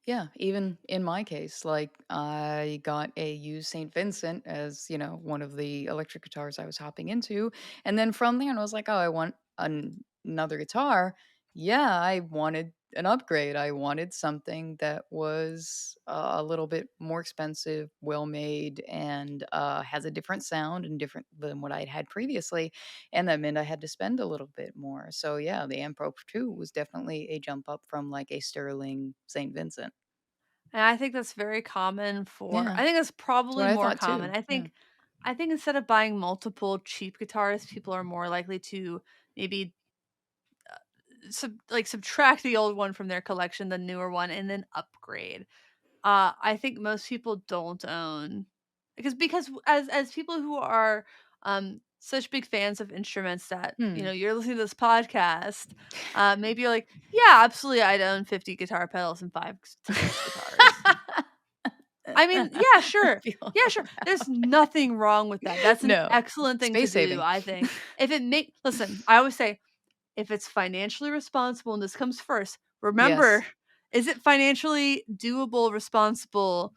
Yeah, even in my case, like I got a used St. Vincent as, one of the electric guitars I was hopping into. And then from there, and I was like, oh, I want another guitar. Yeah, I wanted an upgrade. I wanted something that was a little bit more expensive, well made, and has a different sound and different than what I'd had previously. And that meant I had to spend a little bit more. So, yeah, the Amp Pro 2 was definitely a jump up from like a Sterling St. Vincent. And I think that's very common for Yeah, I think that's that's probably what I more thought common. too. I Yeah. think I think instead of buying multiple cheap guitars, people are more likely to maybe subtract the old one from their collection, the newer one, and then upgrade. I think most people don't own because as people who are such big fans of instruments that Hmm. you're listening to this podcast, maybe you're like, yeah, absolutely, I'd own 50 guitar pedals and 5 guitars. I mean, yeah, I sure. feel Yeah, sure. There's nothing wrong with that. That's an no, excellent thing to space do, saving. I think. If it make Listen, I always say, if it's financially responsible, and this comes first, remember, Yes, is it financially doable, responsible?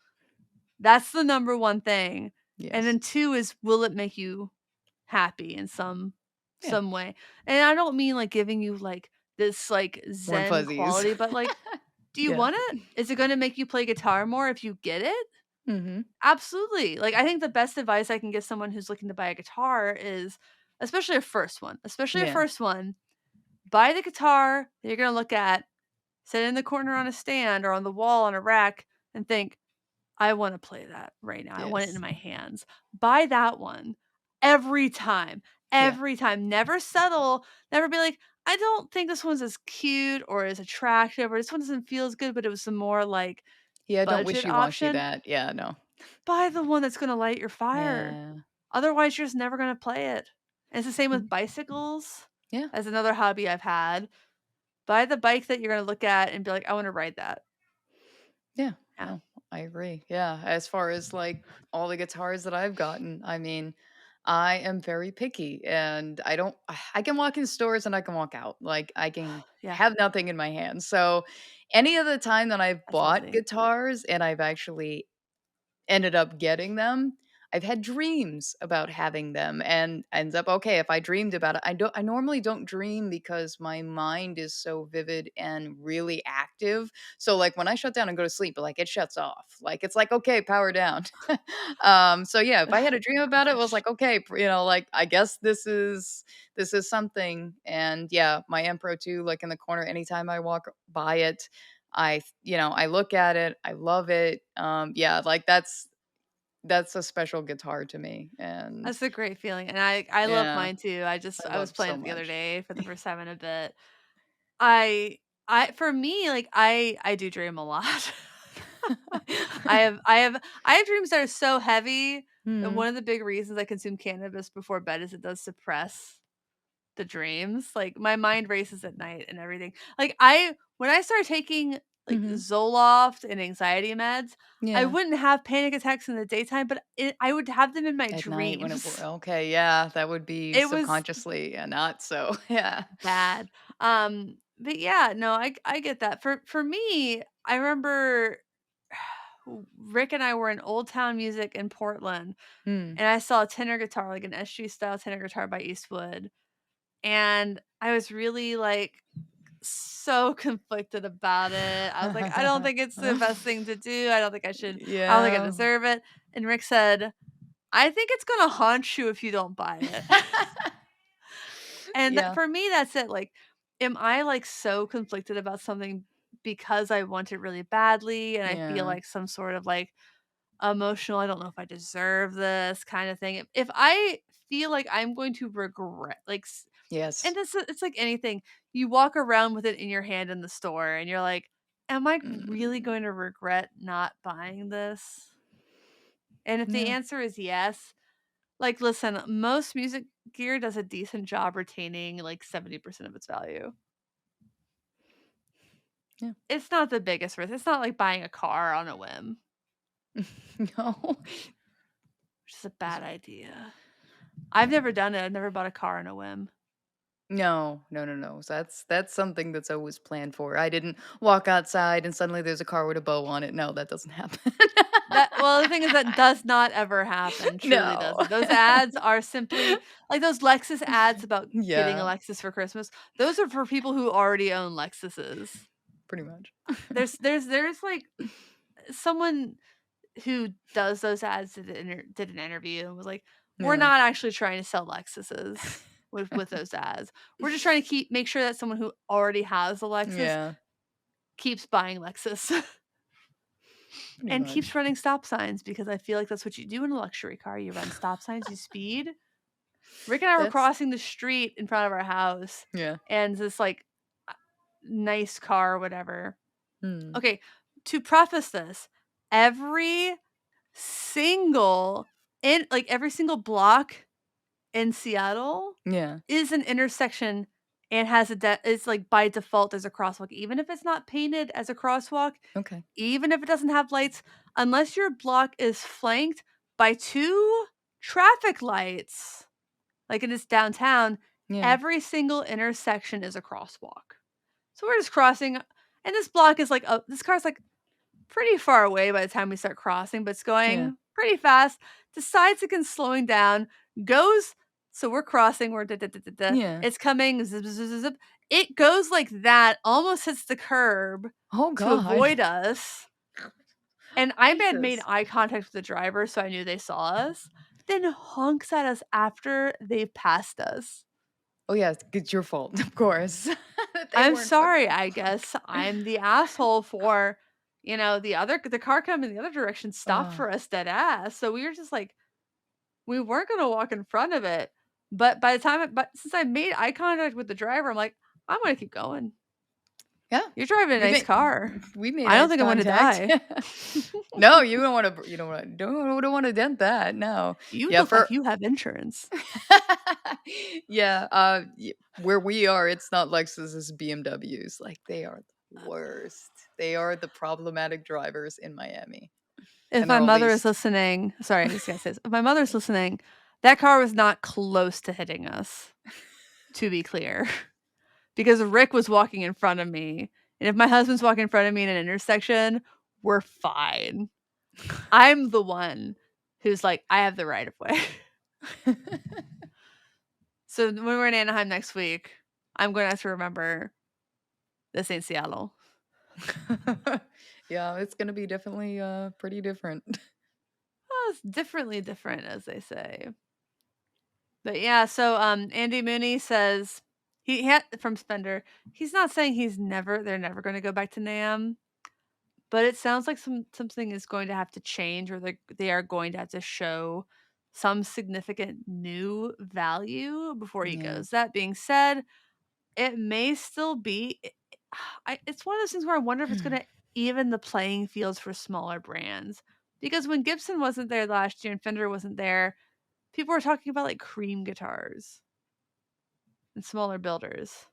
That's the number one thing. And yes. then 2 is, will it make you happy in Yeah, some way? And I don't mean like giving you like this like warm zen fuzzies. quality, but like, do you Yeah. want it? Is it gonna make you play guitar more if you get it? Mhm. Absolutely. Like, I think the best advice I can give someone who's looking to buy a guitar is, especially a Yeah. first one, buy the guitar that you're gonna look at, sit in the corner on a stand or on the wall on a rack and think, I wanna play that right now. I want it in Yes. my hands. Buy that one every time. Yeah. Every time. Never settle. Never be like, I don't think this one's as cute or as attractive, or this one doesn't feel as good, but it was some more like Yeah, don't budget wishy-washy option. that. Yeah, no. Buy the one that's gonna light your fire. Yeah. Otherwise, you're just never gonna play it. And it's the same with Mhm. bicycles. Yeah. As another hobby I've had. Buy the bike that you're gonna look at and be like, "I wanna ride that." Yeah, Yeah. no, I agree. Yeah, as far as like all the guitars that I've gotten, I mean, I am very picky and I can walk in stores and I can walk out. Like I can Yeah, have nothing in my hands. So any of the time that I've that's bought lovely. guitars and I've actually ended up getting them. I've had dreams about having them and ends up okay, if I dreamed about it, I normally don't dream because my mind is so vivid and really active. So like when I shut down and go to sleep, like it shuts off. Like it's like, okay, power down. So yeah, if I had a dream I about it, it was wish. like, okay, like I guess this is something. And yeah, my M Pro 2, like in the corner, anytime I walk by it, I look at it, I love it. Yeah, like that's a special guitar to me, and That's a great feeling, and I love yeah, mine too. I I was love playing so it the other much. day for the first time in a bit. I for me, like, I do dream a lot. I have dreams that are so heavy, and Mhm, one of the big reasons I consume cannabis before bed is it does suppress the dreams. Like, my mind races at night and everything. Like, I when I started taking, like, mhm. Zoloft and anxiety meds, I Yeah, wouldn't have panic attacks in the daytime, but I would have them in my at night when dreams. okay, yeah, that would be It was subconsciously, yeah, not so, yeah. bad. But yeah, no, I get that. For me, I remember Rick and I were in Old Town Music in Portland, Mm. and I saw a tenor guitar, like an SG style tenor guitar by Eastwood, and I was really, like, so conflicted about it. I was like, "I don't think it's the best thing to do. I don't think I Yeah. deserve it." And Rick said, "I think it's gonna haunt you if you don't buy it." And that Yeah, for me, that's it. Like, am I, like, so conflicted about something because I want it really badly and I feel yeah, like some sort of, like, emotional, "I don't know if I deserve this" kinda thing. If I feel like I'm going to regret, like, yes. and it's like anything. You walk around with it in your hand in the store and you're like, "Am I really Mm, going to regret not buying this?" And if the yeah, answer is yes, like, listen, most music gear does a decent job retaining, like, 70% of its value. yeah. It's not the biggest risk. It's not like buying a car on a whim, No. which is a bad idea. I've never done it. I've never bought a car on a whim. No, no, no, no. So that's something that's always planned for. I didn't walk outside and suddenly there's a car with a bow on it. No, that doesn't happen. That well, the thing is that does not ever happen, truly No. doesn't. Those ads are simply like those Lexus ads about getting a Yeah, Lexus for Christmas. Those are for people who already own Lexuses. pretty much. There's, like, someone who does those ads did an interview and was like, "We're Yeah. not actually trying to sell Lexuses with those ads. We're just trying to make sure that someone who already has a Lexus Yeah, keeps buying Lexus pretty and keeps much. running stop signs because I feel like that's what you do in a luxury car. You run stop signs, you speed." Rick and I were That's crossing the street in front of our house, yeah. and this, like, nice car or whatever. Mm. Okay, to preface this, every single every single block in Seattle Yeah. is an intersection and has it's, like, by default, there's a crosswalk, even if it's not painted as a crosswalk, Okay. even if it doesn't have lights, unless your block is flanked by 2 traffic lights, like it is downtown, Yeah. every single intersection is a crosswalk. So we're just crossing, and this block is like this car's like pretty far away by the time we start crossing, but it's Yeah. going pretty fast. Decides against slowing down, goes. So we're crossing. We're da, da, da, da, da. Yeah. It's coming. Zip, zip, zip, zip, zip. It goes like that, almost hits the curb Oh to god. avoid us. And I had made Jesus. eye contact with the driver, so I knew they saw us. Then honks at us after they passed us. Oh, yeah, it's your fault, of course, that they I'm weren't fucking sorry, up. I guess I'm the asshole for, the car coming the other direction stopped Uh, for us dead ass, so we were just like, we weren't gonna walk in front of it, but but since I made eye contact with the driver, I'm like, "I'm gonna keep going. yeah, You're driving a we nice made car. we made I don't eye think I'm gonna contact. die. No, you don't wanna don't wanna dent that, no. You Yeah, look like for you have insurance." yeah, where we are, it's not Lexus, it's BMWs, like, they are the worst. They are the problematic drivers in Miami, If and my they're mother is always listening, sorry, I just gotta say this. If my mother's listening, that car was not close to hitting us, to be clear, because Rick was walking in front of me, and if my husband's walking in front of me in an intersection, we're fine. I'm the one who's like, "I have the right of way." So when we're in Anaheim next week, I'm gonna have to remember this ain't Seattle. Yeah, it's gonna be definitely, pretty different. Oh, it's differently different, as they say. But yeah, so Andy Mooney says he had from Spender. He's not saying they're never going to go back to NAMM, but it sounds like something is going to have to change, or they are going to have to show some significant new value before he Yeah. goes. That being said, it may still be. It's one of those things where I wonder if it's going to even the playing fields for smaller brands, because when Gibson wasn't there last year and Fender wasn't there, people were talking about like cream guitars and smaller builders.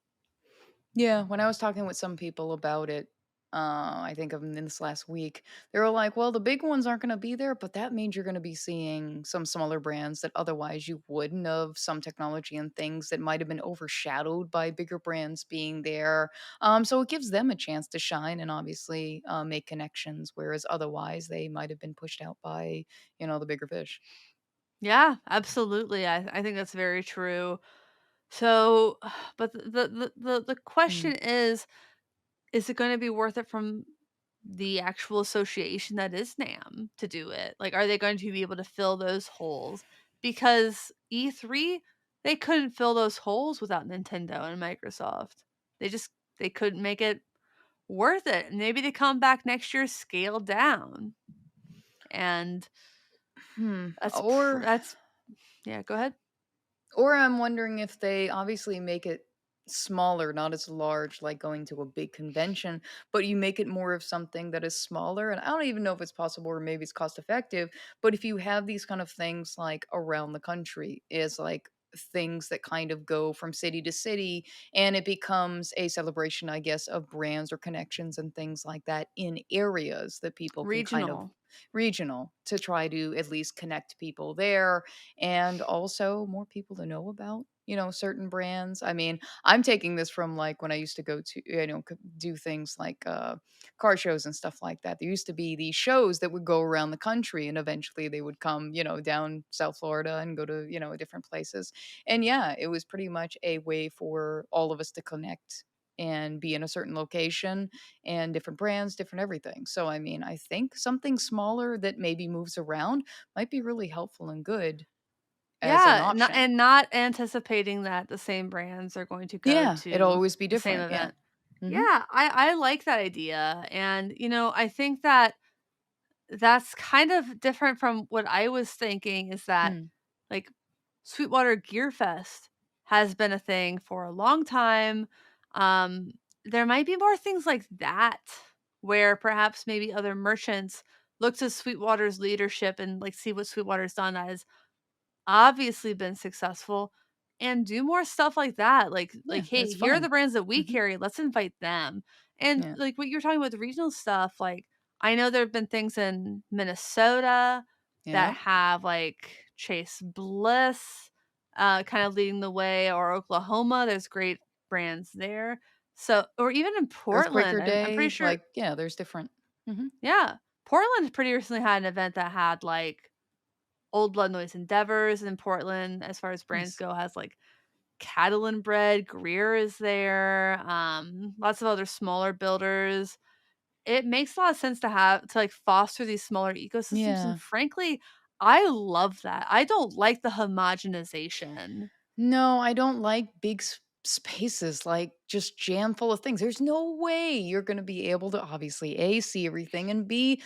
Yeah, when I was talking with some people about it, I think of in this last week, they were like, "Well, the big ones aren't going to be there, but that means you're going to be seeing some smaller brands that otherwise you wouldn't have, some technology and things that might have been overshadowed by bigger brands being there. So it gives them a chance to shine and obviously make connections, whereas otherwise they might have been pushed out by, the bigger fish." Yeah, absolutely. I think that's very true. So, but the question Mm. is it going to be worth it from the actual association that is NAMM to do it? Like, are they going to be able to fill those holes? Because E3, they couldn't fill those holes without Nintendo and Microsoft. They just they couldn't make it worth it. Maybe they come back next year scaled down. And Hmm. Or that's yeah, go ahead. Or I'm wondering if they obviously make it smaller, not as large like going to a big convention, but you make it more of something that is smaller. And I don't even know if it's possible or maybe it's cost effective, but if you have these kind of things like around the country, is like things that kind of go from city to city and it becomes a celebration, I guess, of brands or connections and things like that in areas that people can kind of Regional. regional to try to at least connect people there and also more people to know about, certain brands. I mean, I'm taking this from like when I used to go to, do things like car shows and stuff like that. There used to be these shows that would go around the country and eventually they would come, down South Florida and go to, different places. And yeah, it was pretty much a way for all of us to connect and be in a certain location and different brands, different everything. So, I mean, I think something smaller that maybe moves around might be really helpful and good as an Yeah, not option. and not anticipating that the same brands are going to go Yeah, it'll to always be the same different. Yeah. event. Mhm. Yeah, I like that idea, and, I think that that's kind of different from what I was thinking is that, Mm. like, Sweetwater Gear Fest has been a thing for a long time. Um, there might be more things like that where perhaps maybe other merchants look to Sweetwater's leadership and, like, see what Sweetwater's done that has obviously been successful and do more stuff like that. Yeah, "Hey, it's here are the fun. brands that we Mhm. carry, let's invite them." And, Yeah. like, what you're talking about the regional stuff, like, I know there have been things in Minnesota that Yep. have, like, Chase Bliss, kind of leading the way, or Oklahoma, there's great brands there. So or even in Portland, Earthquaker I'm pretty Day, sure. like, yeah, there's different. Mhm. Yeah. Portland pretty recently had an event that had, like, Old Blood Noise Endeavors in Portland, as far as brands Nice. go, has, like, Catalan Bread, Greer is there, lots of other smaller builders. It makes a lot of sense to, like, foster these smaller ecosystems, and Yeah. frankly, I love that. I don't like the homogenization. No, I don't like big spaces, like, just jam full of things. There's no way you're gonna be able to obviously, A, see everything, and B,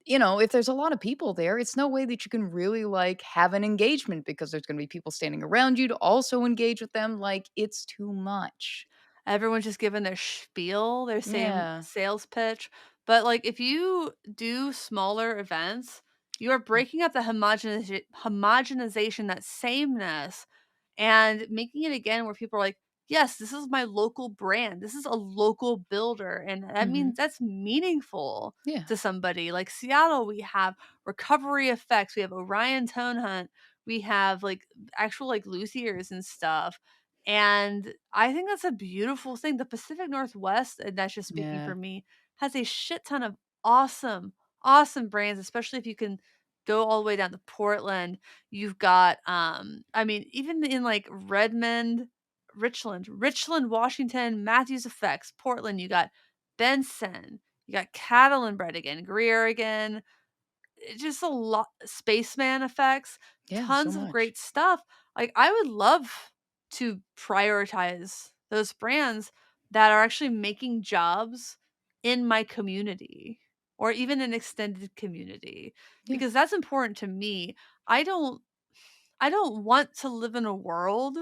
if there's a lot of people there, it's no way that you can really, like, have an engagement because there's gonna be people standing around you to also engage with them, like, it's too much. Everyone's just giving their spiel, their same Yeah. sales pitch, but, like, if you do smaller events, you are Mm. breaking up the homogenization, that sameness, and making it again where people are like, "Yes, this is my local brand. This is a local builder," and that means Mhm. that's meaningful Yeah. to somebody. Like Seattle, we have Recovery Effects, we have Orion Tone Hunt, we have, like, actual, like, luthiers and stuff, and I think that's a beautiful thing. The Pacific Northwest, and that's just speaking Yeah. for me, has a shit ton of awesome, awesome brands, especially if you can go all the way down to Portland. You've got, I mean, even in like Richland, Washington, Matthews Effects, Portland, you got Benson, you got Catalan Bread again, Greer again, just a lot Spaceman Effects, Yeah, so tons of much. great stuff. Like, I would love to prioritize those brands that are actually making jobs in my community or even an extended community, Yeah. because that's important to me. I don't I don't want to live in a world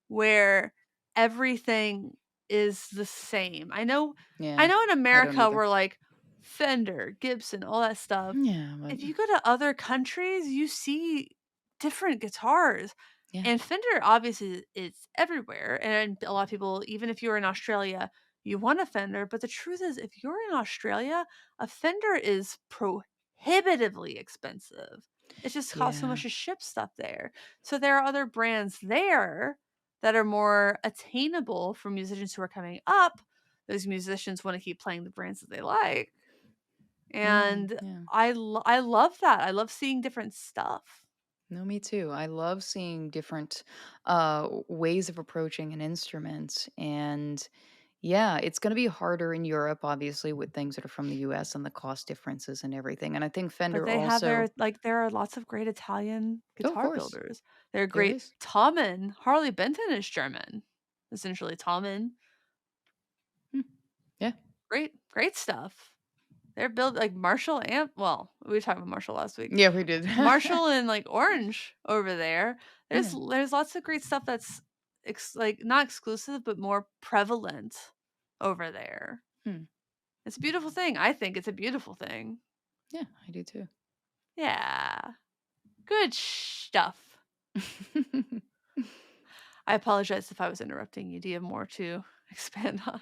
where everything is the same. I Yeah. know in I don't America either. we're like Fender, Gibson, all that stuff. Yeah, but If you go to other countries, you see different guitars. yeah. And Fender obviously is everywhere. And a lot of people, even if you're in Australia, you want a Fender. But the truth is, if you're in Australia, a Fender is prohibitively expensive. It just costs so Yeah. much to ship stuff there. So there are other brands there that are more attainable for musicians who are coming up. Those musicians want to keep playing the brands that they like. Yeah, And yeah. I love that. I love seeing different stuff. No, me too. I love seeing different ways of approaching an instrument. And yeah, it's going to be harder in Europe, obviously, with things that are from the US and the cost differences and everything. And I think But Fender they have also, there are lots of great Italian oh, of guitar course, builders. They're there great. is. Tommen, Harley Benton is German, essentially. Tommen, Hmm. Yeah. great, great stuff. They're built like Marshall and well, we were talking about Marshall last week. Yeah, we did. Marshall and like Orange over there. Yeah. There's lots of great stuff that's like not exclusive but more prevalent over there. Hmm. It's a beautiful thing. I think it's a beautiful thing. Yeah, I do too. Yeah. Good stuff. I apologize if I was interrupting you. Do you have more to expand on.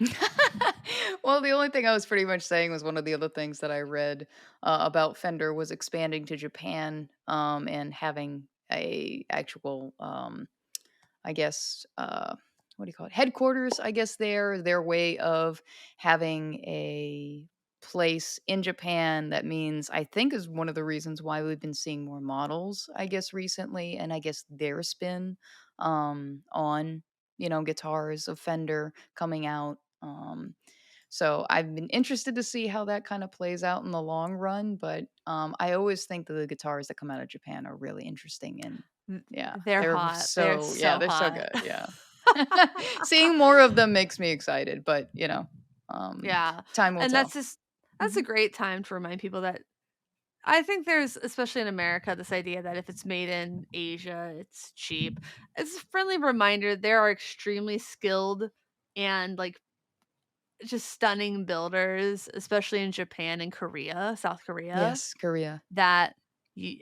Well, the only thing I was pretty much saying was one of the other things that I read about Fender was expanding to Japan and having a actual I guess, what do you call it? Headquarters, I guess, their way of having a place in Japan that means I think is one of the reasons why we've been seeing more models, I guess, recently, and I guess their spin on, guitars of Fender coming out. So I've been interested to see how that kind of plays out in the long run, but I always think that the guitars that come out of Japan are really interesting and yeah, They're hot. They're so they're so hot. good, yeah. Seeing more of them makes me excited, but, Yeah, time will and tell. that's a Mhm. great time to remind people that I think there's, especially in America, this idea that if it's made in Asia, it's cheap. It's a friendly reminder there are extremely skilled and, like, just stunning builders, especially in Japan and Korea, South Korea, Yes, Korea. that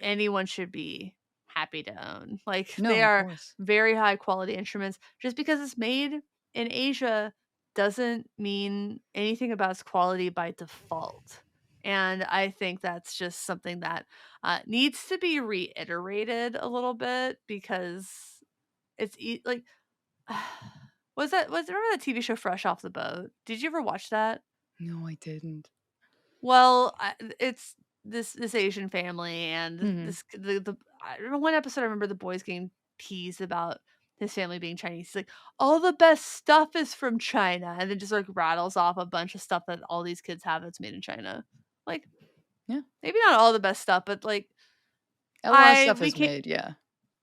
anyone should be happy to own. Like, they No, of are course. very high quality instruments. Just because it's made in Asia doesn't mean anything about its quality by default. And I think that's just something that needs to be reiterated a little bit because like remember that TV show Fresh Off the Boat? Did you ever watch that? No, I didn't. Well, it's this Asian family and Mhm. the I remember one episode. I remember the boys getting teased about his family being Chinese. He's like, "All the best stuff is from China," and then just, like, rattles off a bunch of stuff that all these kids have that's made in China. Like, Yeah. maybe not all the best stuff, but, like, A lot of I stuff we is can made, yeah.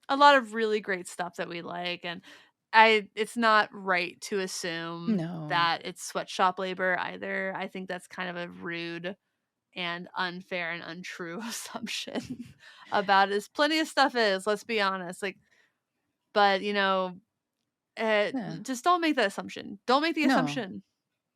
a lot of really great stuff that we like, and I it's not right to assume No. that it's sweatshop labor either. I think that's kind of a rude and unfair and untrue assumption about as plenty of stuff is, let's be honest, like, but, Yeah. just don't make that assumption. Don't make the No. assumption.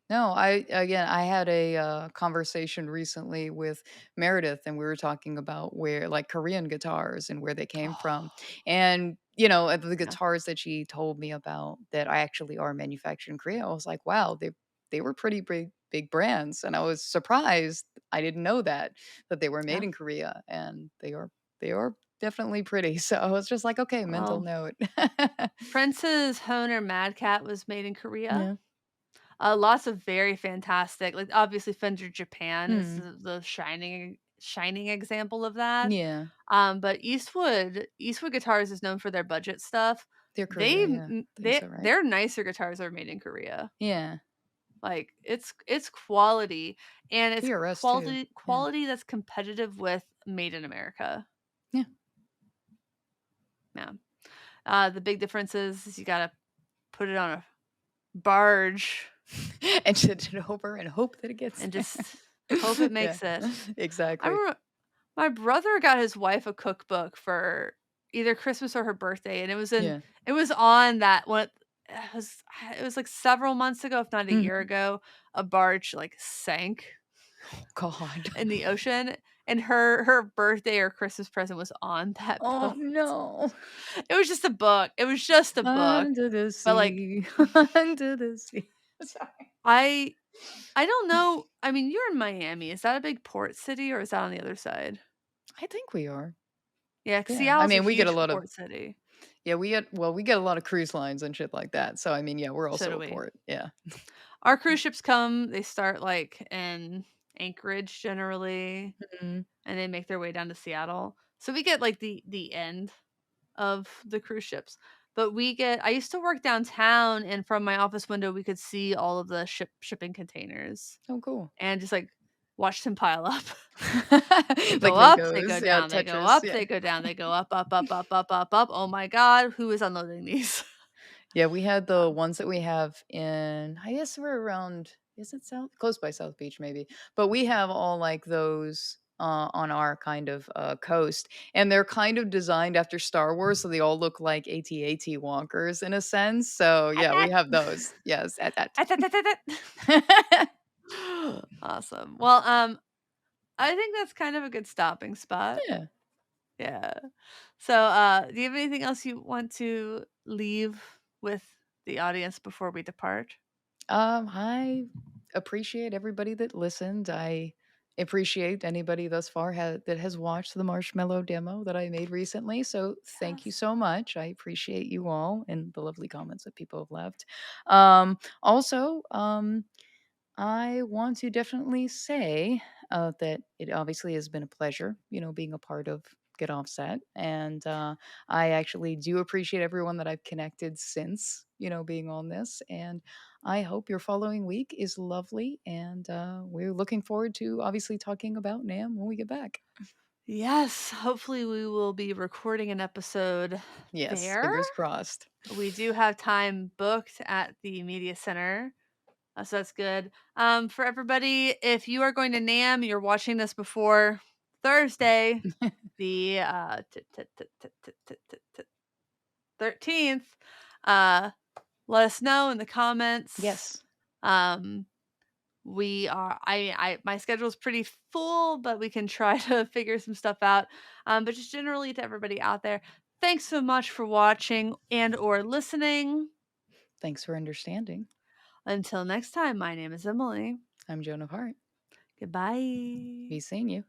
No, I had a conversation recently with Meredith, and we were talking about where like Korean guitars and where they came from, Oh, and the yeah. guitars that she told me about that I actually are manufactured in Korea. I was like, wow, they were pretty big brands, and I was surprised. I didn't know that they were made Yeah. in Korea, and they are definitely pretty. So I was just like, okay, mental Well, note. Prince's Hohner Mad Cat was made in Korea. Yeah. Lots of very fantastic, like, obviously Fender Japan is Hmm. the shining example of that. Yeah. But Eastwood Guitars is known for their budget stuff. They're Korea. Yeah. I think so, right? Their nicer guitars are made in Korea. Yeah. Like, it's quality, and it's PRS too. Yeah. quality that's competitive with made in America. Yeah. Yeah. The big difference is you gotta put it on a barge And shit it over and hope that it gets and there. just hope it Yeah. makes it. I Exactly. remember my brother got his wife a cookbook for either Christmas or her birthday, and Yeah. it was on that one. It was like several months ago, if not a Mhm. year ago, a barge, like, sank God. in the ocean, and her birthday or Christmas present was on that Oh, boat. no. It was just a book. It was just a book, Under the but, like, sea, under the sea. Sorry. I I don't know. I mean, you're in Miami. Is that a big port city, or is that on the other side? I think we are. Yeah, 'cause Yeah. I Seattle's a mean, we get a huge lot of port city. yeah, we get a lot of cruise lines and shit like that. So I mean, yeah, we're So also do a we. port. Yeah. Our cruise ships come, they start, like, in Anchorage generally, Mhm. and they make their way down to Seattle. So we get, like, the end of the cruise ships. But I used to work downtown, and from my office window, we could see all of the shipping containers Oh, cool. and just, like, watch them pile up. They go Like up, they go Legos. Yeah, down, they go Tetris. up, Yeah. they go down, they go up, up, up, up, up, up, up. Oh my god, who is unloading these? Yeah, we had the ones that we have in I guess we're around is it South? Close by South Beach maybe. But we have all like those on our kind of coast and they're kind of designed after Star Wars so they all look like AT-AT walkers in a sense. So yeah, we At have those. Yes, at. that. Awesome. Well, I think that's kind of a good stopping spot. Yeah. Yeah. So, do you have anything else you want to leave with the audience before we depart? I appreciate everybody that listened. I appreciate anybody thus far that has watched the marshmallow demo that I made recently. So thank you Yes. so much. I appreciate you all and the lovely comments that people have left. Also, I want to definitely say that it obviously has been a pleasure, being a part of Get Offset. And I actually do appreciate everyone that I've connected since, being on this. And I hope your following week is lovely. And we're looking forward to obviously talking about NAMM when we get back. Yes, hopefully we will be recording an episode Yes, there. fingers crossed. We do have time booked at the media center, so that's good. For everybody, if you are going to NAMM, you're watching this before Thursday, the 13th. Let us know in the comments. Yes. Um, we are I my schedule's pretty full, but we can try to figure some stuff out. But just generally to everybody out there, thanks so much for watching and or listening. Thanks for understanding. Until next time, my name is Emily. I'm Joan of Heart. Goodbye. Be seeing you.